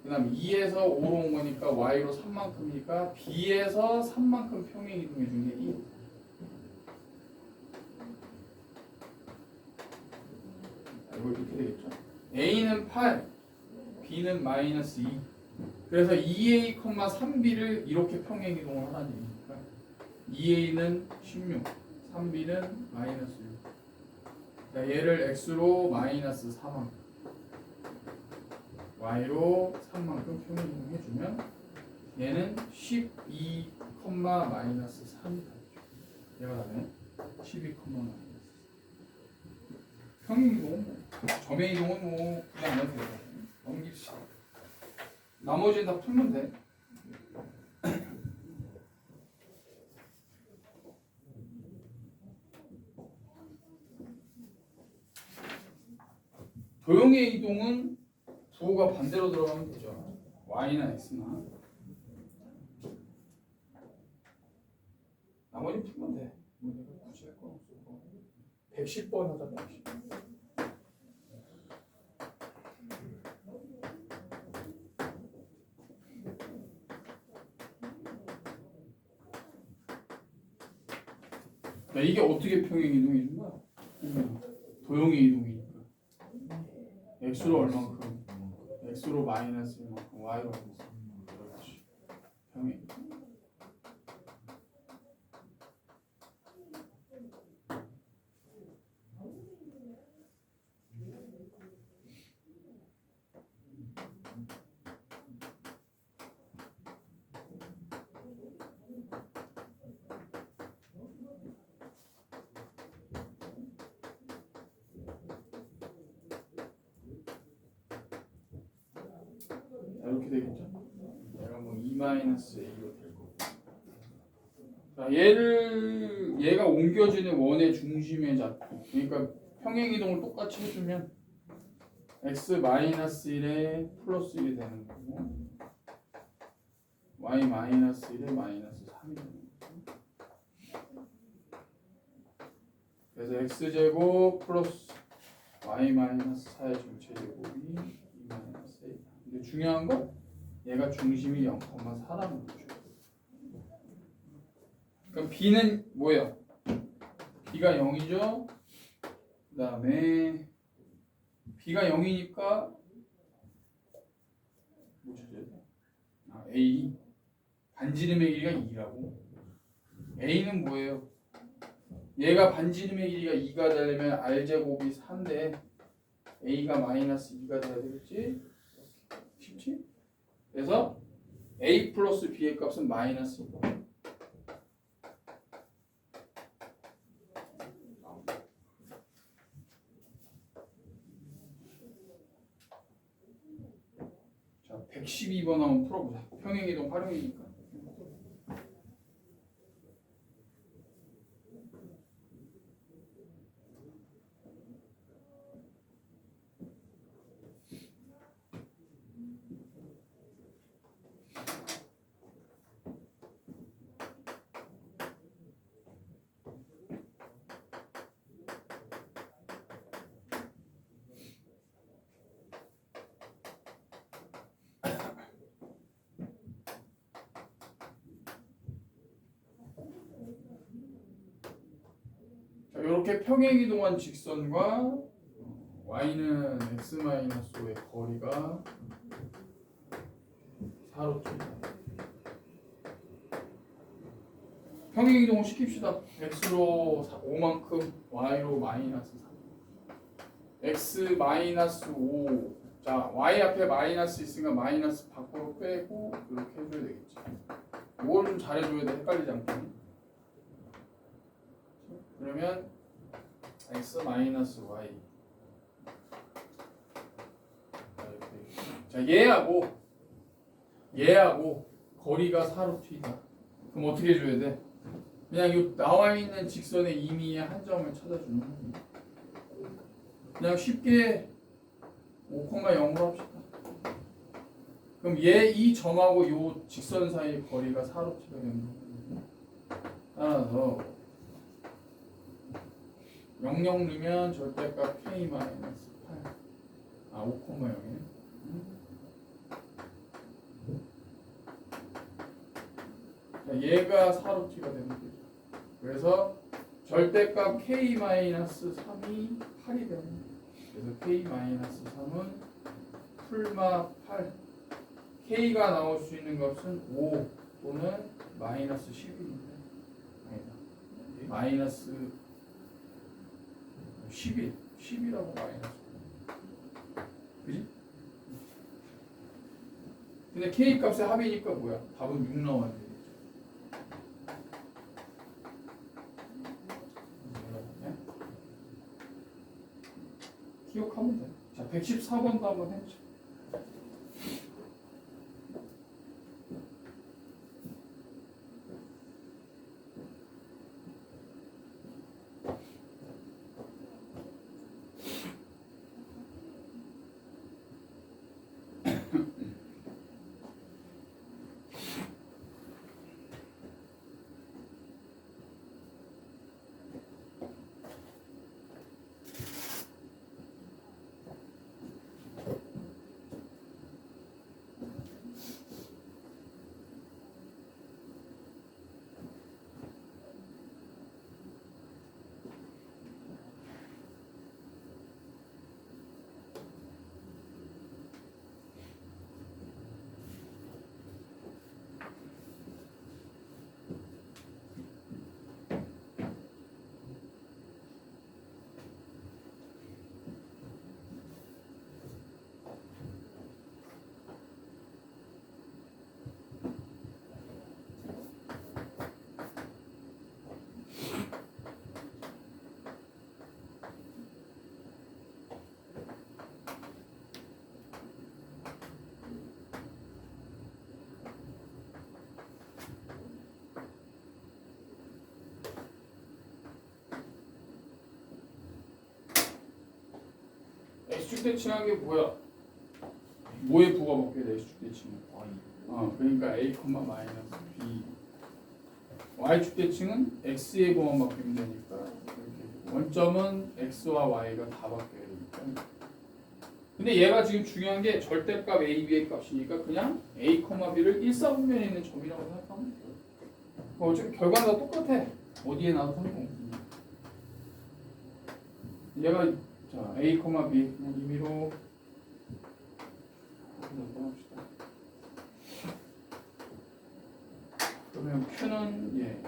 그 다음 2에서 5로 온 거니까 y로 3만큼이니까 b에서 3만큼 평행 이동해 준 게 1. 이거 이렇게 되겠죠. a는 8, b는 마이너스 2. 그래서 2a, 3b를 이렇게 평행 이동을 하라는 얘기니까 2a는 16, 3b는 마이너스 6. 자, 얘를 x로 마이너스 4만큼, y로 3만큼 평행 이동해주면 얘는 12, 마이너스 3이 되죠. 얘가 다네. 12, 마이너스 3. 평행 이동은 뭐, 점의 이동은 뭐 그냥 안 해도 돼요. 넘깁시다. 나머지는 다 풀면 돼. 도형의 이동은 부호가 반대로 들어가면 되죠. y나 x나. 나머지 풀면 돼. 뭐 내가 굳이 할 건 없어. 110번 하자. 110. 자, 이게 어떻게 평행 이동해 준 거야? 도형의 이동이니까. x로 얼만큼? x로 마이너스 얼만큼? y로 얼만큼? 그렇지. 평행. 이렇게 되겠죠. 얘가 뭐 2-a로 될 거고. 자, 얘가 옮겨지는 원의 중심의 잡고, 그러니까 평행 이동을 똑같이 해주면 x-1에 플러스 1이 되는 거고 y-1에 -3이 되는 거고. 그래서 x제곱 플러스 y-4의 전체제곱이 2-a. 근데 중요한 건 얘가 중심이 0,4라는 거죠. 그럼 b는 뭐예요? b가 0이죠. 그 다음에 b가 0이니까 뭐 찾아야 돼? a 반지름의 길이가 2라고. a는 뭐예요? 얘가 반지름의 길이가 2가 되려면 r제곱이 4인데 a가 -2가 돼야 되겠지? 쉽지? 그래서 a 플러스 b의 값은 -2. 자, 112번 한번 풀어보자. 평행이동 활용이니까. 자, 이렇게 평행이동한 직선과 y는 x-5의 거리가 4로 줍니다. 평행이동을 시킵시다. x로 5만큼, y로 -3. x -5. 자, y 앞에 마이너스 있으니까 마이너스 밖으로 빼고 이렇게 해줘야 되겠지. 이걸 좀 잘해줘야 돼. 헷갈리지 않게. 그러면 x -y. 자, 얘하고 거리가 4로 튀다. 그럼 어떻게 해줘야 돼? 그냥 이 나와 있는 직선의 임의의 한 점을 찾아주는 겁니다. 그냥 쉽게 5,0으로 합시다. 그럼 이 점하고 이 직선 사이 거리가 4로 튀가 되는 거거든요. 따라서 0 넣으면 절대값 k-8. 5,0이네. 얘가 4로 t가 되는 거죠. 그래서 절대값 k-3이 8이 되는 거예요. 그래서 k-3은 풀마 8. k가 나올 수 있는 값은 5 또는 -11인데 아니다. 마이너스 10이라고 마이너스. 그지? 근데 k 값의 합이니까 뭐야? 답은 6 나와야 돼. 기억하면 돼. 자, 114번도 한번 해보자. X축 대칭한 게 뭐야? 뭐에 부가 먹게 돼 X축 대칭은? 그러니까 A, 마이너스 B. Y축 대칭은 X의 부만 바뀌면 되니까 이렇게 원점은 X와 Y가 다 바뀌어야 되니까. 근데 얘가 지금 중요한 게 절대값 A, B의 값이니까 그냥 A, B를 1사분면에 있는 점이라고 생각하면 돼요. 어차피 결과는 다 똑같아. 어디에 나도 상관없어. 얘가 자 A, B 그냥 임의로 써봅시다. 그러면 Q는 예.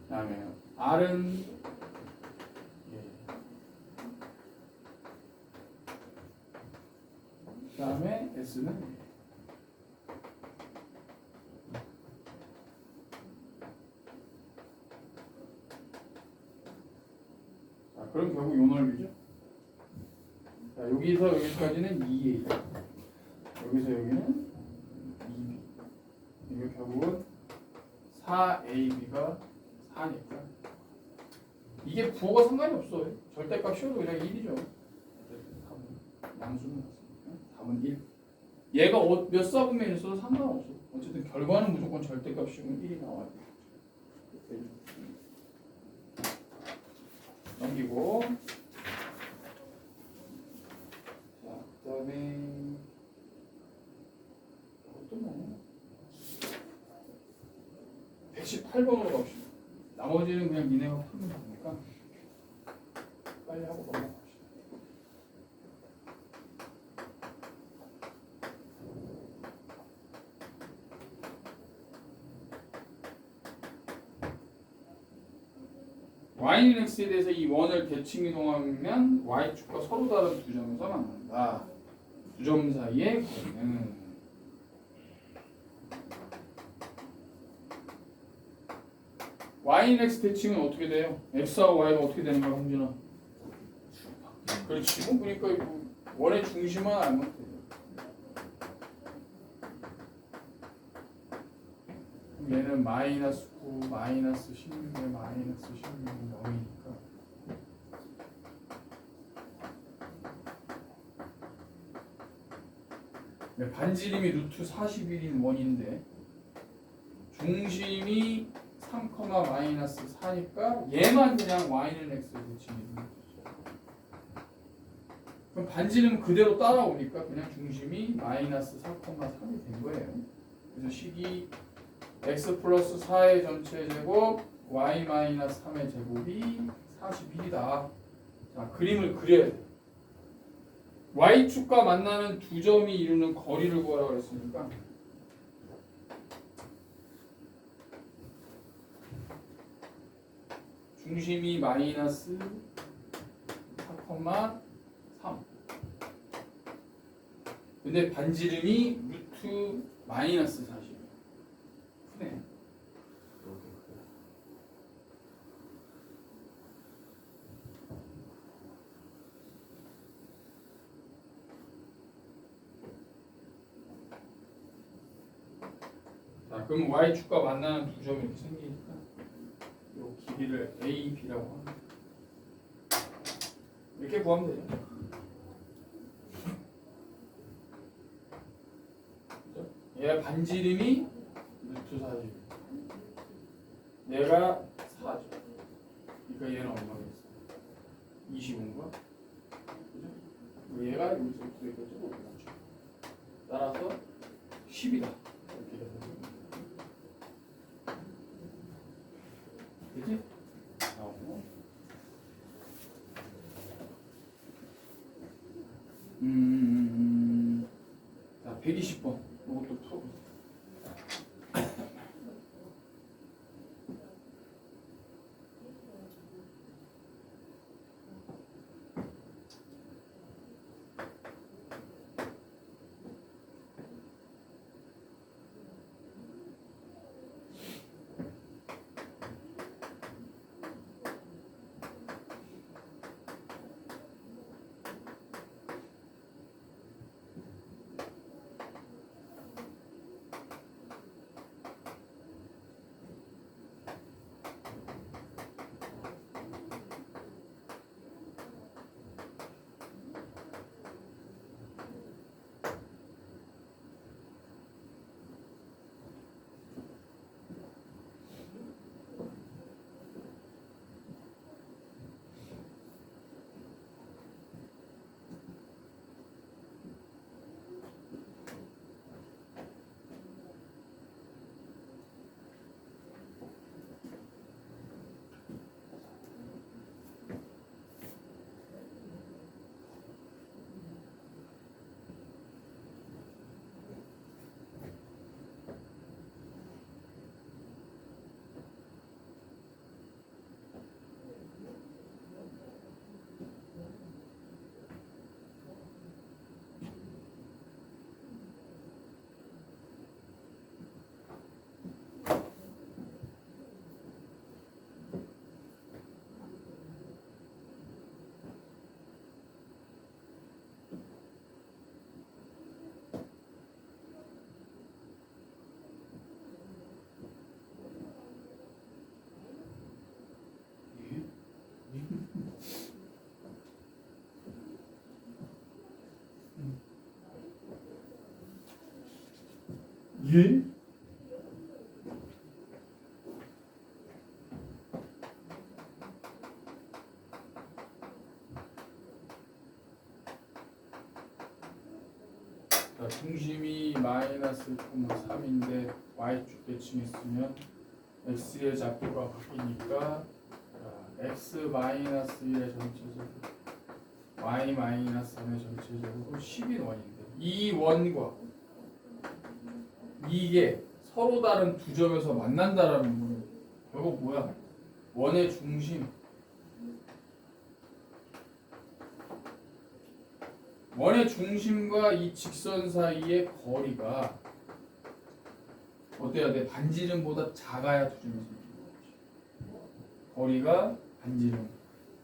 그다음에 R은 예. 그다음에 S는 예. 자, 그럼 결국 요 넓이죠. 자, 여기서 여기까지는 2A. 여기서 여기는 2B. 이게 결국은 4AB가 4니까 이게 부호가 상관이 없어요. 절대값 씌워도 그냥 1이죠. 답은 양수는 맞습니다. 답은 1. 얘가 몇 사분면에 있어도 상관없어. 어쨌든 결과는 무조건 절대값 씌우면 1이 나와야 돼. 넘기고 자, 그다음에 또 뭐 118번으로 갑시다. 나머지는 그냥 니네가 풀면 되니까 빨리 하고 넘어갑시다. Y는 X에 대해서 이 원을 대칭 이동하면 Y축과 서로 다른 두 점에서 만난다. 두 점 사이의 거리는 Y는 X 대칭은 어떻게 돼요? X하고 Y가 어떻게 되는 거야, 홍진아? 그렇지. 그러니까 이거 원의 중심만 알면 돼요. 얘는 마이너스 9, 마이너스 16에 마이너스 16이 0이니까 반지름이 루트 41인 원인데 중심이 3, 마이너스 4니까 얘만 그냥 Y는 X에 대칭이 되는 거죠. 그럼 반지름 그대로 따라오니까 그냥 중심이 마이너스 4, 3이 된 거예요. 그래서 식이 x 플러스 4의 전체 제곱 y 마이너스 3의 제곱이 41이다. 자, 그림을 그려야 돼. y축과 만나는 두 점이 이루는 거리를 구하라고 했으니까 중심이 마이너스 4, 3 근데 반지름이 루트 마이너스 40 크네. 자, 그럼 y축과 만나는 두 점이 이렇게 생기니까 이 길이를 A, B라고 합니다. 이렇게 구하면 되죠. 그죠? 얘가 반지름이 루트 40. 얘가 4죠. 그러니까 얘는 얼마겠어? 25인가? 그죠? 얘가 여기서 있겠죠? 따라서 10이다. 이렇게 돼서. 그치? 나오고. 자, 120번. 이것도 풀어보세요. 이게? 자, 중심이 마이너스 1,3인데 y축 대칭했으면 x의 좌표가 바뀌니까 x 마이너스 1의 전체적으로 y 마이너스 3의 전체적으로 10인 원인데 이 원과 이게 서로 다른 두 점에서 만난다라는 거예요. 결국 뭐야? 원의 중심 원의 중심과 이 직선 사이의 거리가 어때야 돼? 반지름보다 작아야 두 점이 생기는 거지. 거리가 반지름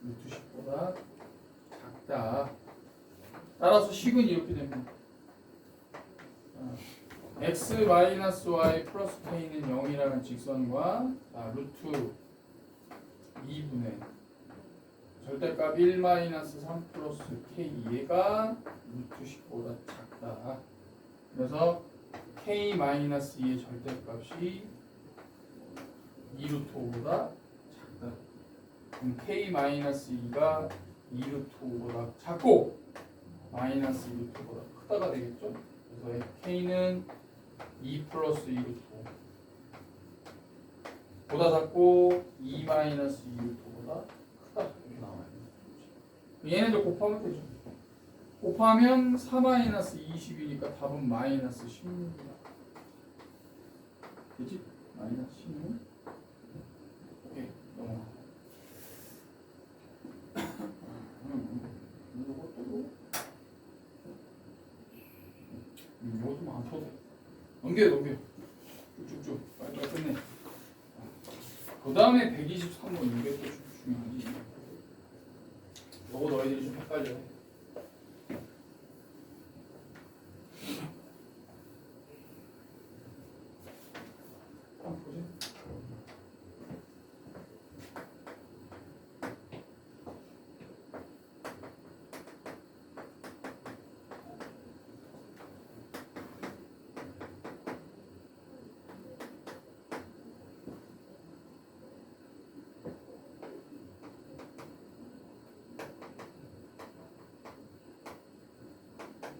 루트 10보다 작다. 따라서 식은 이렇게 됩니다. x 마이너스 y 플러스 k는 0이라는 직선과 루트 2분의 절대값 1 마이너스 3 플러스 k 얘가 루트 10보다 작다. 그래서 k 마이너스 2의 절대값이 2 루트 5보다 작다. 그럼 k 마이너스 2가 2 루트 5보다 작고 마이너스 2 루트 5보다 크다가 되겠죠? 그래서 k는 2 플러스 2 루트 5 보다 작고 2 마이너스 2 루트 5보다 크다 이렇게 나와요. 얘네들 곱하면 되죠. 곱하면 4 마이너스 20이니까 답은 마이너스 16이야. 그치? 마이너스 16. 오케이 넘어가. 이것도 많거든. 넘겨 쭉쭉쭉 빨리 끝내. 그 다음에 123번 이게 또 중요하지. 요거 너희들이 좀 헷갈려. 보지.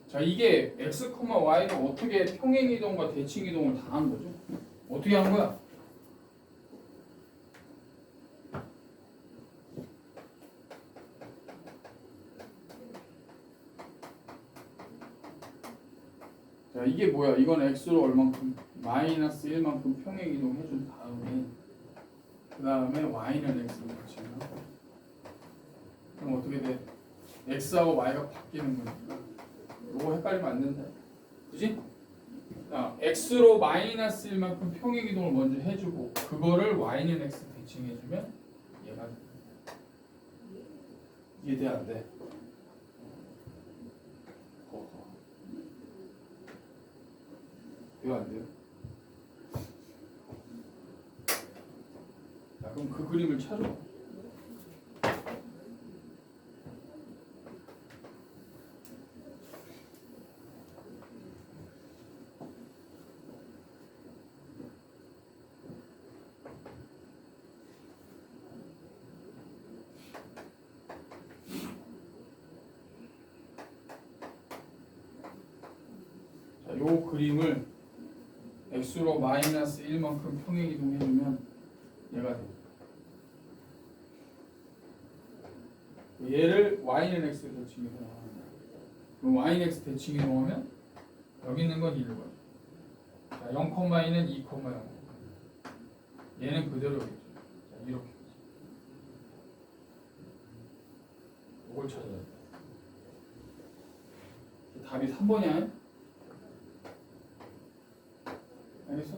자, 이게 x, y는 어떻게 평행 이동과 대칭 이동을 다 한 거죠? 어떻게 한 거야? 자, 이게 뭐야? 이건 x로 얼만큼? 마이너스 1만큼 평행 이동 해준 다음에 그 다음에 y는 x로 대칭하고 그럼 어떻게 돼? x하고 y가 바뀌는 거니까 이거 헷갈리면 안 된다. 그지? 자, x로 마이너스 1만큼 평행 이동을 먼저 해주고 그거를 y는 x 대칭해주면 얘가 이해돼 안 돼? 왜 안 돼요? 자, 그럼 그 그림을 찾아. 요 그림을 x로 마이너스 1만큼 평행 이동해주면 얘가 돼. 얘를 y는 x 대칭 이동하는 거야. 그럼 y는 x 대칭 이동하면 여기 있는 건 1로 가죠. 자, 0,2는 2,0. 얘는 그대로겠죠. 자, 이렇게. 이걸 찾아야 돼. 답이 3번이야. 알겠어?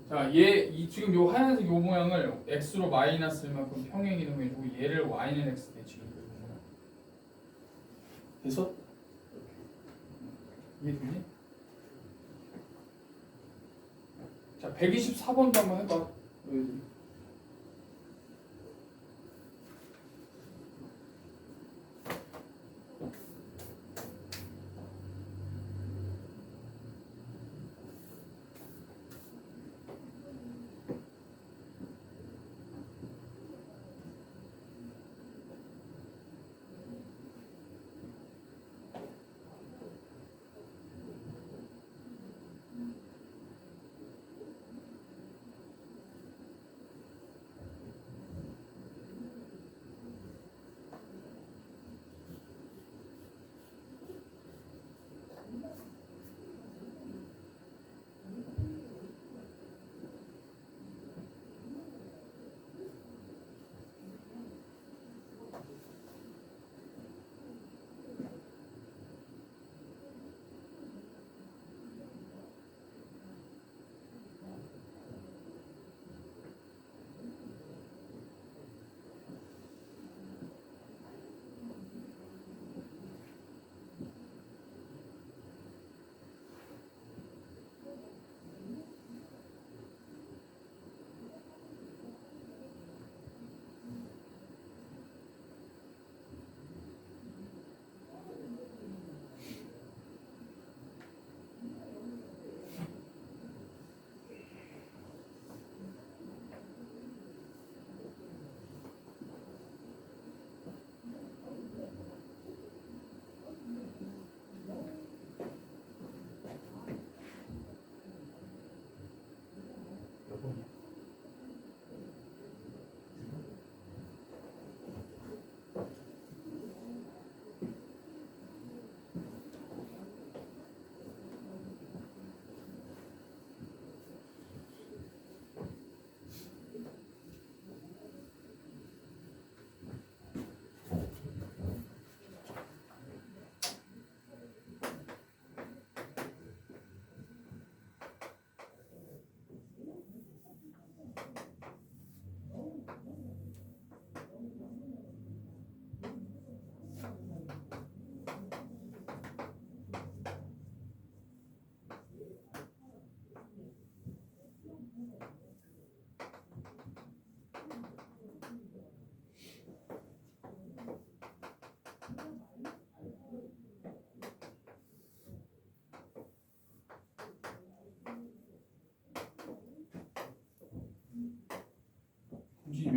자, 지금 요 하얀색 요 모양을 x로 마이너스 1만큼 평행 이동해주고 얘를 y는 x 대칭해주는 거야. 됐어? 이해되니? 자, 124번도 한번 해봐.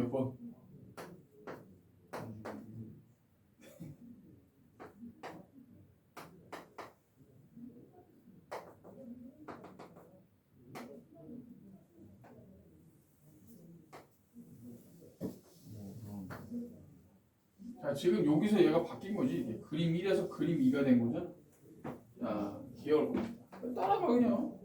몇 번? 자, 지금 여기서 얘가 바뀐 거지. 이게 그림 1에서 그림 2가 된 거죠. 자, 기억을 봅니다. 따라가 그냥.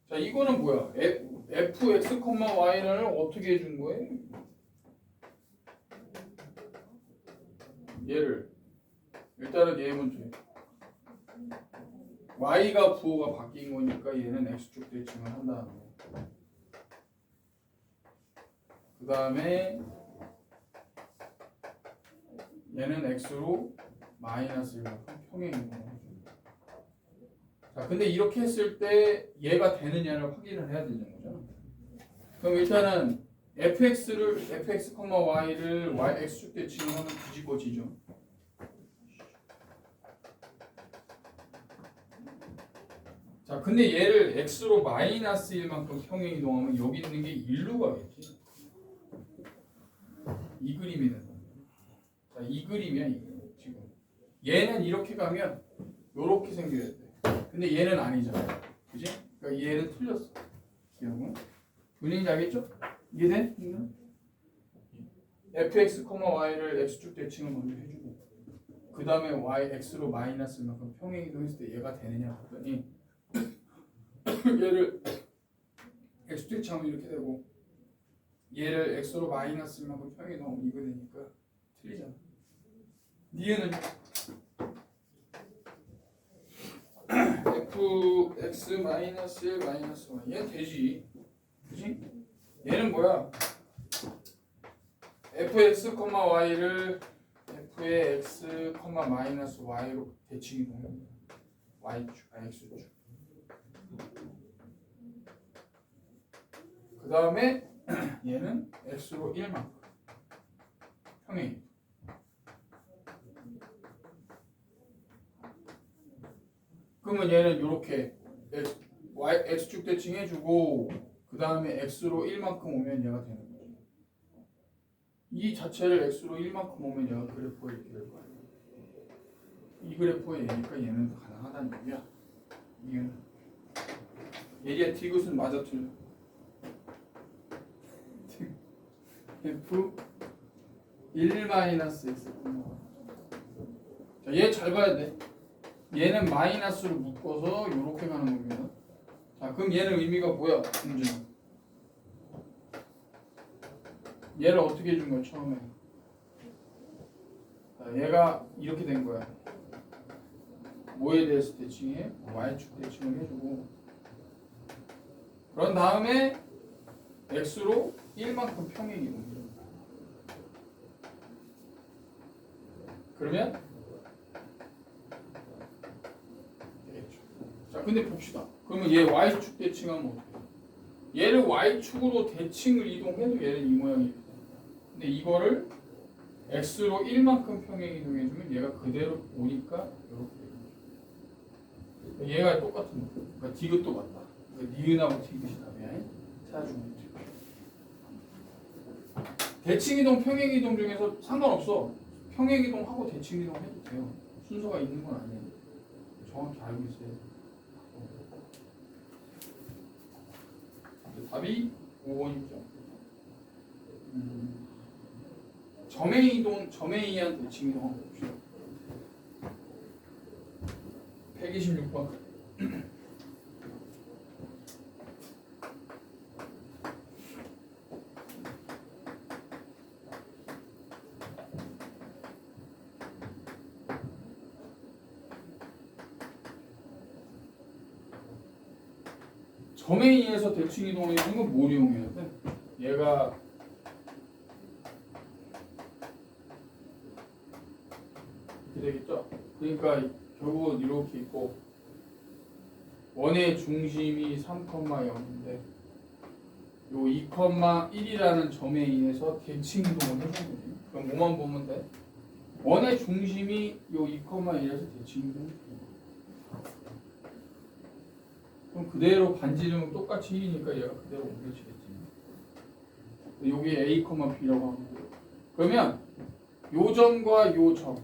자, 이거는 뭐야? fx, y를 어떻게 해준 거예요? 얘를 일단은 얘 먼저 해. y가 부호가 바뀐 거니까 얘는 x축 대칭을 한다는 거. 그 다음에 얘는 x로 마이너스 1만큼 평행인 거예요. 자, 근데 이렇게 했을 때 얘가 되느냐를 확인을 해야 되는 거잖아. 그럼 일단은 fx, y를 x축 대칭을 하면 뒤집어지죠. 자, 근데 얘를 x로 마이너스 1만큼 평행 이동하면 여기 있는 게 1로 가겠지. 이 그림이 된다. 자, 이 그림이야, 이 그림. 지금 얘는 이렇게 가면 요렇게 생겨야 돼. 근데 얘는 아니잖아. 그지? 그러니까 얘는 틀렸어. 기억은? 분위기 알겠죠? 이해돼? fx, y를 x축 대칭을 먼저 해주고 그 다음에 y, x로 마이너스 만큼 평행 이동했을 때 얘가 되느냐 봤더니 얘를 x축 대칭하면 이렇게 되고 얘를 x로 마이너스 만큼 평행 이동하면 이거 되니까 틀리잖아. 니은 fx 마이너스 1 마이너스 1 얘는 되지. 그치? 얘는 뭐야? fx, y를 f의 x, 마이너스 y로 대칭 이동합니다. y축, x축. 그 다음에 얘는 x로 1만큼 평행. 그러면 얘는 이렇게 x축 대칭 해주고 그 다음에 x로 1만큼 오면 얘가 되는 거죠. 이 자체를 x로 1만큼 오면 얘가 그래프가 이렇게 될 거 아니야. 이 그래프가 얘니까 얘는 가능하다는 얘기야. 이유는 얘의 디귿은 맞아 틀려. f 1 마이너스 x. 자, 얘 잘 봐야 돼. 얘는 마이너스로 묶어서 이렇게 가는 겁니다. 자, 그럼 얘는 의미가 뭐야? 공준. 얘를 어떻게 해준 거야 처음에? 자, 얘가 이렇게 된 거야. 뭐에 대해서 대칭해? y축 대칭을 해주고 그런 다음에 x로 1만큼 평행 이동해. 그러면 되겠죠. 자, 근데 봅시다. 그러면 얘 y축 대칭하면 어떻게 해? 얘를 y축으로 대칭을 이동해도 얘는 이 모양이 이렇게 됩니다. 근데 이거를 x로 1만큼 평행 이동해주면 얘가 그대로 오니까 이렇게 되는 거죠. 얘가 똑같은 거. 그러니까 디귿도 같다. 그러니까 니은하고 디귿이 다면 찾아주면 돼요. 대칭 이동, 평행 이동 중에서 상관없어. 평행 이동하고 대칭 이동해도 돼요. 순서가 있는 건 아니에요. 정확히 알고 있어야 돼요. 답이 5번이죠. 점의 이동, 점에 의한 대칭 이동 한번 봅시다. 126번. 점에 의해서 대칭 이동을 하는 건 뭘 이용해야 돼? 얘가 이렇게 되겠죠? 그러니까 결국은 이렇게 있고 원의 중심이 3,0인데 요 2,1이라는 점에 의해서 대칭 이동을 해주는 거지. 그럼 뭐만 보면 돼? 원의 중심이 요 2,1에서 대칭 이동을 해주는 거야. 그럼 그대로 반지름은 똑같이 1이니까 얘가 그대로 옮겨지겠지. 여기 A, B라고 하면 돼요. 그러면 요 점과 요 점,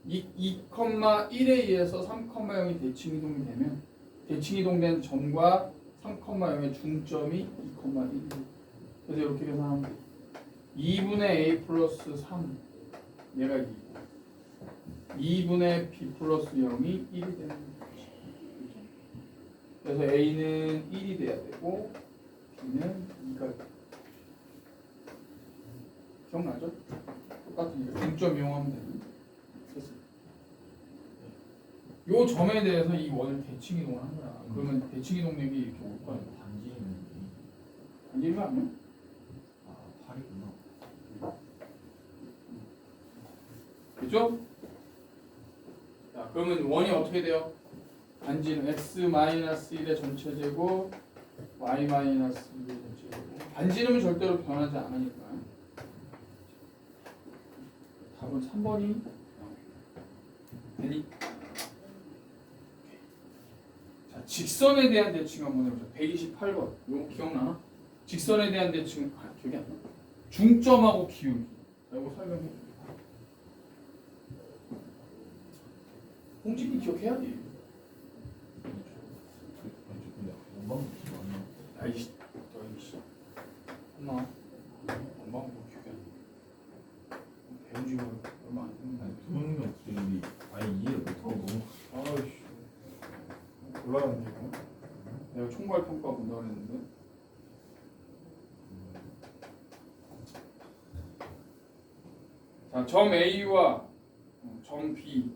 2,1에 의해서 3,0이 대칭이동이 되면 대칭이동된 점과 3,0의 중점이 2,1. 그래서 이렇게 계산하면 돼. 2분의 A 플러스 3 얘가 2. 2분의 B 플러스 0이 1이 되는 거지. 그래서 A는 1이 돼야 되고 B는 2가 돼. 기억나죠? 똑같으니까 중점 이용하면 되는. 요 점에 대해서 이 원을 대칭 이동을 한 거야. 그러면 대칭 이동력이 이렇게 올 거야. 반지는 반지름 아니야? 아 8이구나. 그죠? 자, 그러면 원이 어떻게 돼요? 반지는 x-1의 전체 제곱 y-1의 전체 제곱. 반지름은 절대로 변하지 않으니까. 답은 3번이 되니? 자, 직선에 대한 대칭 한번 해보자. 128번. 이거 기억나나? 직선에 대한 대칭 기억이 안 나? 중점하고 기울기. 자, 이거 설명해 줄게. 홍진이 기억해야 돼. 근데 원방부터 안 나. 아이씨, 너이씨. 엄마, 엄마가 뭐 기억이 안 나. 배운 지가 얼마 안 됐는데. 아니 도형이면 기억이 아예 이해를 못하고 너무 아이씨. 올라가는데 이거? 내가 총괄 평가 본다고 했는데. 자, 점 A와 점 B.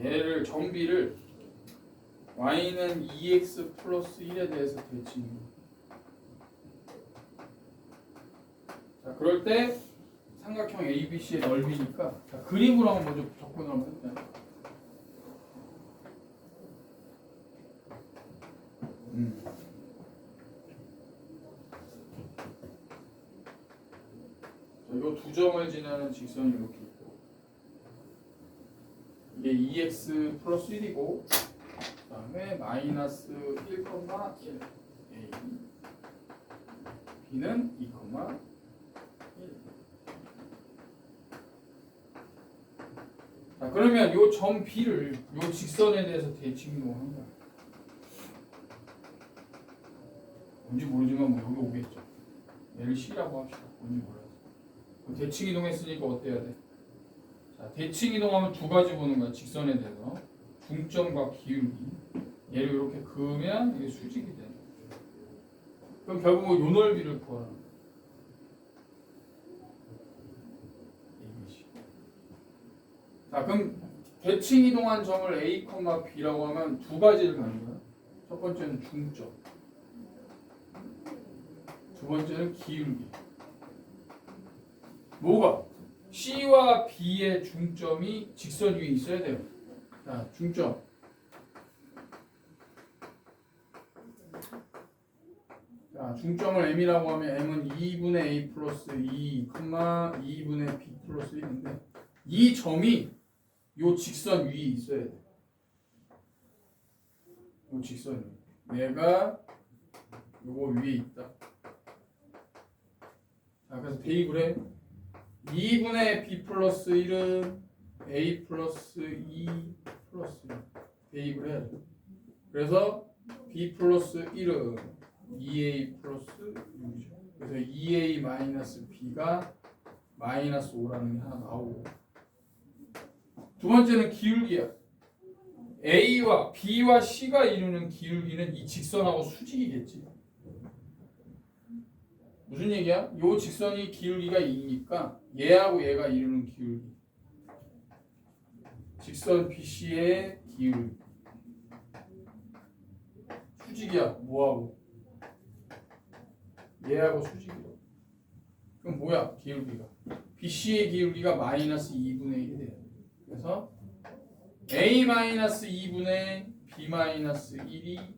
얘를 점 B를 y는 2x 플러스 1에 대해서 대칭. 자, 그럴 때 삼각형 ABC의 넓이니까 자, 그림으로 한번 먼저 접근을 한번 해보자. 자, 이거 두 점을 지나는 직선이 이렇게 있고 이게 2x 플러스 1이고 그 다음에 마이너스 1,1 A B는 2,1. 자, 그러면 요 점 B를 요 직선에 대해서 대칭이동하는 거야. 뭔지 모르지만 뭐 여기 오겠죠. 얘를 C라고 합시다. 뭔지 몰라서. 그럼 대칭 이동했으니까 어때야 돼? 자, 대칭 이동하면 두 가지 보는 거야. 직선에 대해서 중점과 기울기. 얘를 이렇게 그으면 이게 수직이 되는 거죠. 그럼 결국 요 넓이를 구하라. 자, 그럼 대칭 이동한 점을 A, B라고 하면 두 가지를 가는 거야. 첫 번째는 중점, 두 번째는 기울기. 뭐가? C와 B의 중점이 직선 위에 있어야 돼요. 자, 중점. 자, 중점을 M이라고 하면 M은 2분의 A 플러스 2, 2분의 B 플러스 1인데 이 점이 요 직선 위에 있어야 돼. 요 직선 위. 얘가 요거 위에 있다. 자, 그래서 대입을 해. 2분의 B 플러스 1은 A 플러스 2 플러스 1. 대입을 해야 돼. 그래서 B 플러스 1은 2A 플러스 6이죠. 그래서 2A 마이너스 B가 마이너스 5라는 게 하나 나오고. 두 번째는 기울기야. A와 B와 C가 이루는 기울기는 이 직선하고 수직이겠지. 무슨 얘기야? 요 직선이 기울기가 2니까 얘하고 얘가 이루는 기울기. 직선 BC의 기울기. 수직이야. 뭐하고? 얘하고 수직이야. 그럼 뭐야? 기울기가. BC의 기울기가 마이너스 2분의 1이 돼요. 그래서 A-2분의 B-1이 마이너스 2분의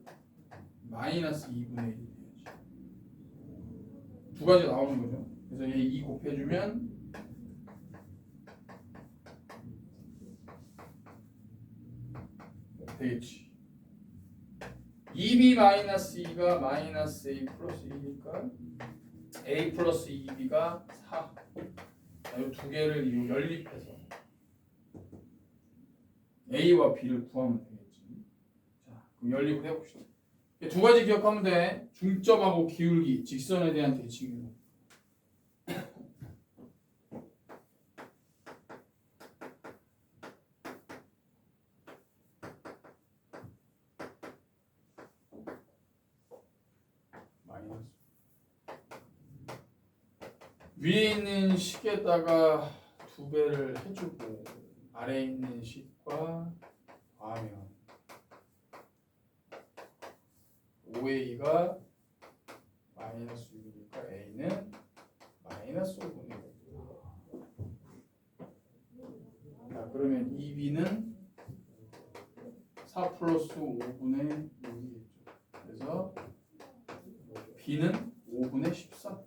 1이 돼야지. 두 가지 나오는 거죠. 그래서 얘 2 곱해주면 되겠지. 2b 마이너스 2가 마이너스 a 플러스 2니까 a 플러스 2b가 4. 이 두 개를 이 연립해서 a와 b를 구하면 되겠지. 자, 그럼 연립을 해봅시다. 두 가지 기억하면 돼. 중점하고 기울기, 직선에 대한 대칭이고. 마이너스. 위에 있는 식에다가 2배를 해주고 아래에 있는 식과 더하면 5a가 마이너스 6이니까 a는 마이너스 5분의 5. 자, 그러면 2b는 4 플러스 5분의 6이겠죠. 그래서 b는 5분의 13.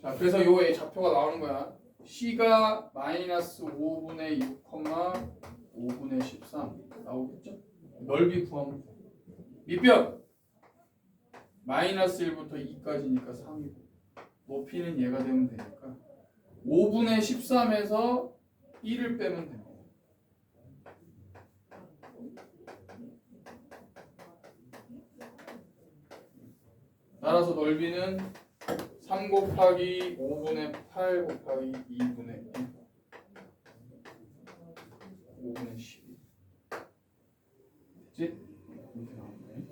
자, 그래서 요 좌표가 나오는 거야. c가 마이너스 5분의 6, 5분의 13 나오겠죠? 넓이 구하면 돼. 밑변 마이너스 1부터 2까지니까 3이고 높이는 얘가 되면 되니까 5분의 13에서 1을 빼면 됩니다. 따라서 넓이는 3 곱하기 5분의 8 곱하기 2분의 1 5분의 12 됐지? 이렇게 나오네.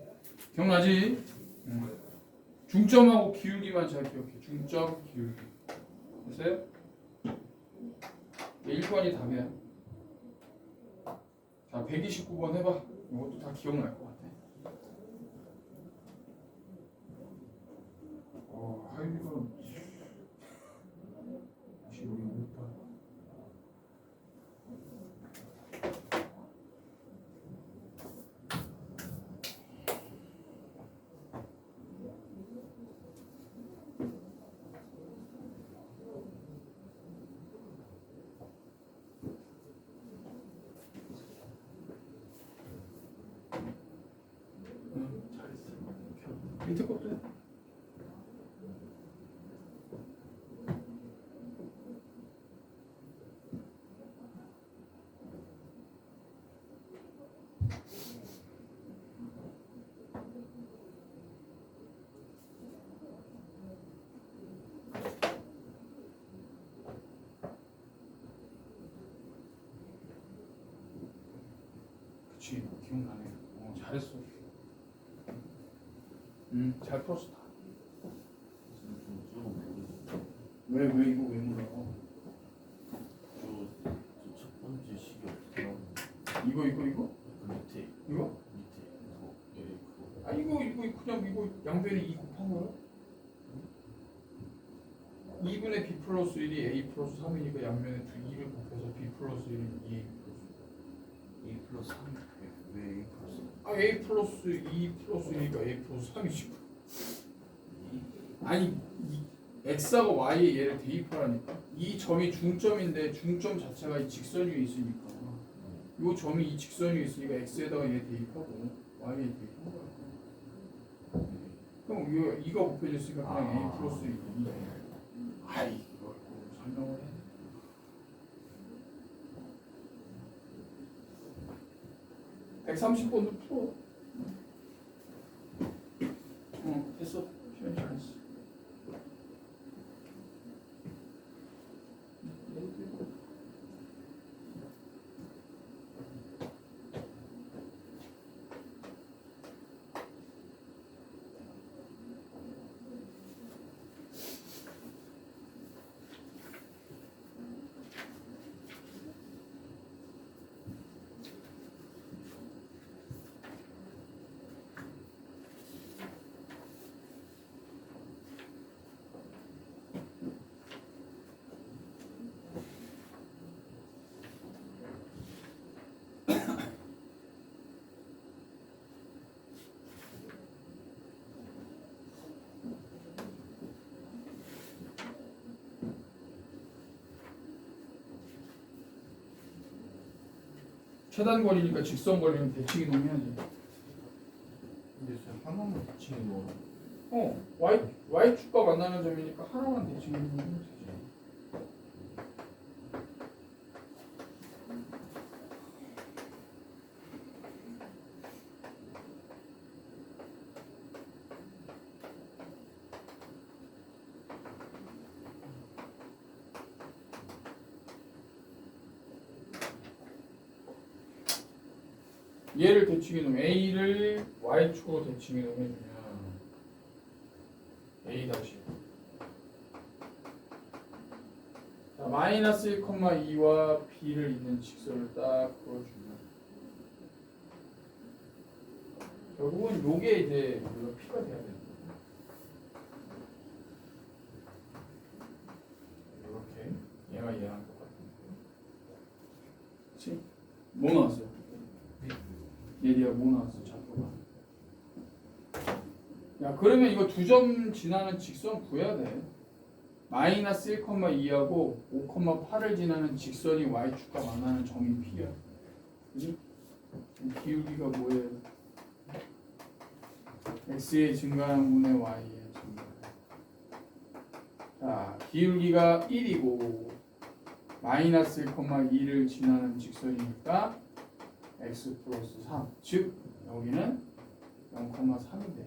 기억나지? 중점하고 기울기만 잘 기억해. 중점, 기울기. 됐어요? 1번이 답이야. 자, 129번 해봐. 이것도 다 기억날 것 같아. 하이비가 지금 못 봐. 잘했어. 밑에 것도 해. 그치, 기억나네. 잘했어. 잘 풀었어. 다. 왜 이거 왜 물어? 저첫 번째 식이 어떻게 나오는 이거? 그 밑에 이거? 그거 아 이거 그냥 이거 양변에 2 곱한 거야? 2분의 b 플러스 1이 a 플러스 3이니까 양면에 2를 곱해서 b 플러스 1이 2a 플러스 A 플러스 3 왜 A 플러스 a 플러스 2 플러스 1이니까 a 플러스 3이지. 아니 x하고 y에 얘를 대입하라니까. 이 점이 중점인데 중점 자체가 이 직선 위에 있으니까 이 점이 이 직선 위에 있으니까 x에다가 얘 대입하고 y에 대입한 거야. 그럼 이거 곱해졌으니까 그냥 a 플러스 2. 아이 이걸 꼭 설명을 해. 네. 130번도 풀어. 됐어. 시간 잘했어. 최단 거리니까 직선 거리는 대칭이 동해야지. 대칭이 뭐 y축과 만나는 점이니까 하나만 대칭해 주면 되지. 얘를 대칭해 놓으면 a를 y축으로 대칭해 놓으면 a 다시 자, 마이너스 1,2와 b를 있는 직선을 딱 그어주면 결국은 요게 이제 우리가 p가 돼야 되는 거야. 이렇게 얘가 얘랑 똑같은 거. 그렇지? 뭐 나왔어요? 얘리야 뭐 나왔어? 좌표가. 야 그러면 이거 두 점 지나는 직선 구해야 돼. 마이너스 1,2하고 5,8을 지나는 직선이 y축과 만나는 점이 p야. 그지? 기울기가 뭐예요? x의 증가분의 y의 증가. 자 기울기가 1이고 마이너스 1,2를 지나는 직선이니까 x 플러스 3. 즉 여기는 0,3인데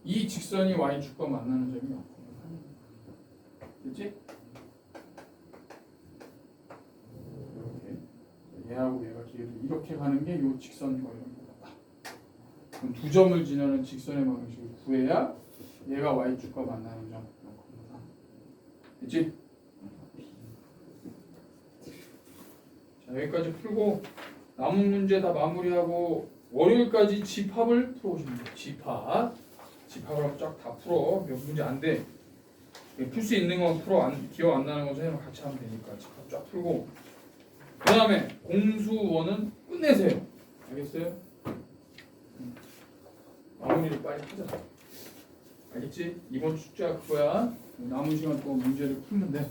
이 직선이 y축과 만나는 점이 0,3. 됐지? 이렇게 얘하고 얘가 기울기 이렇게 가는 게 이 직선 거리는 거다. 그럼 두 점을 지나는 직선의 방식을 구해야 얘가 y축과 만나는 점 0,3. 됐지? 자 여기까지 풀고 남은 문제 다 마무리하고 월요일까지 집합을 풀어오시면 돼요. 집합을 하고 쫙 다 풀어. 몇 문제 안 돼. 풀 수 있는 건 풀어. 기억 안 나는 거 선생님랑 같이 하면 되니까 집합 쫙 풀고 그 다음에 공수원은 끝내세요. 알겠어요? 마무리를 빨리 하자. 알겠지? 이번 숙제가 그거야. 남은 시간 동안 문제를 풀면 돼.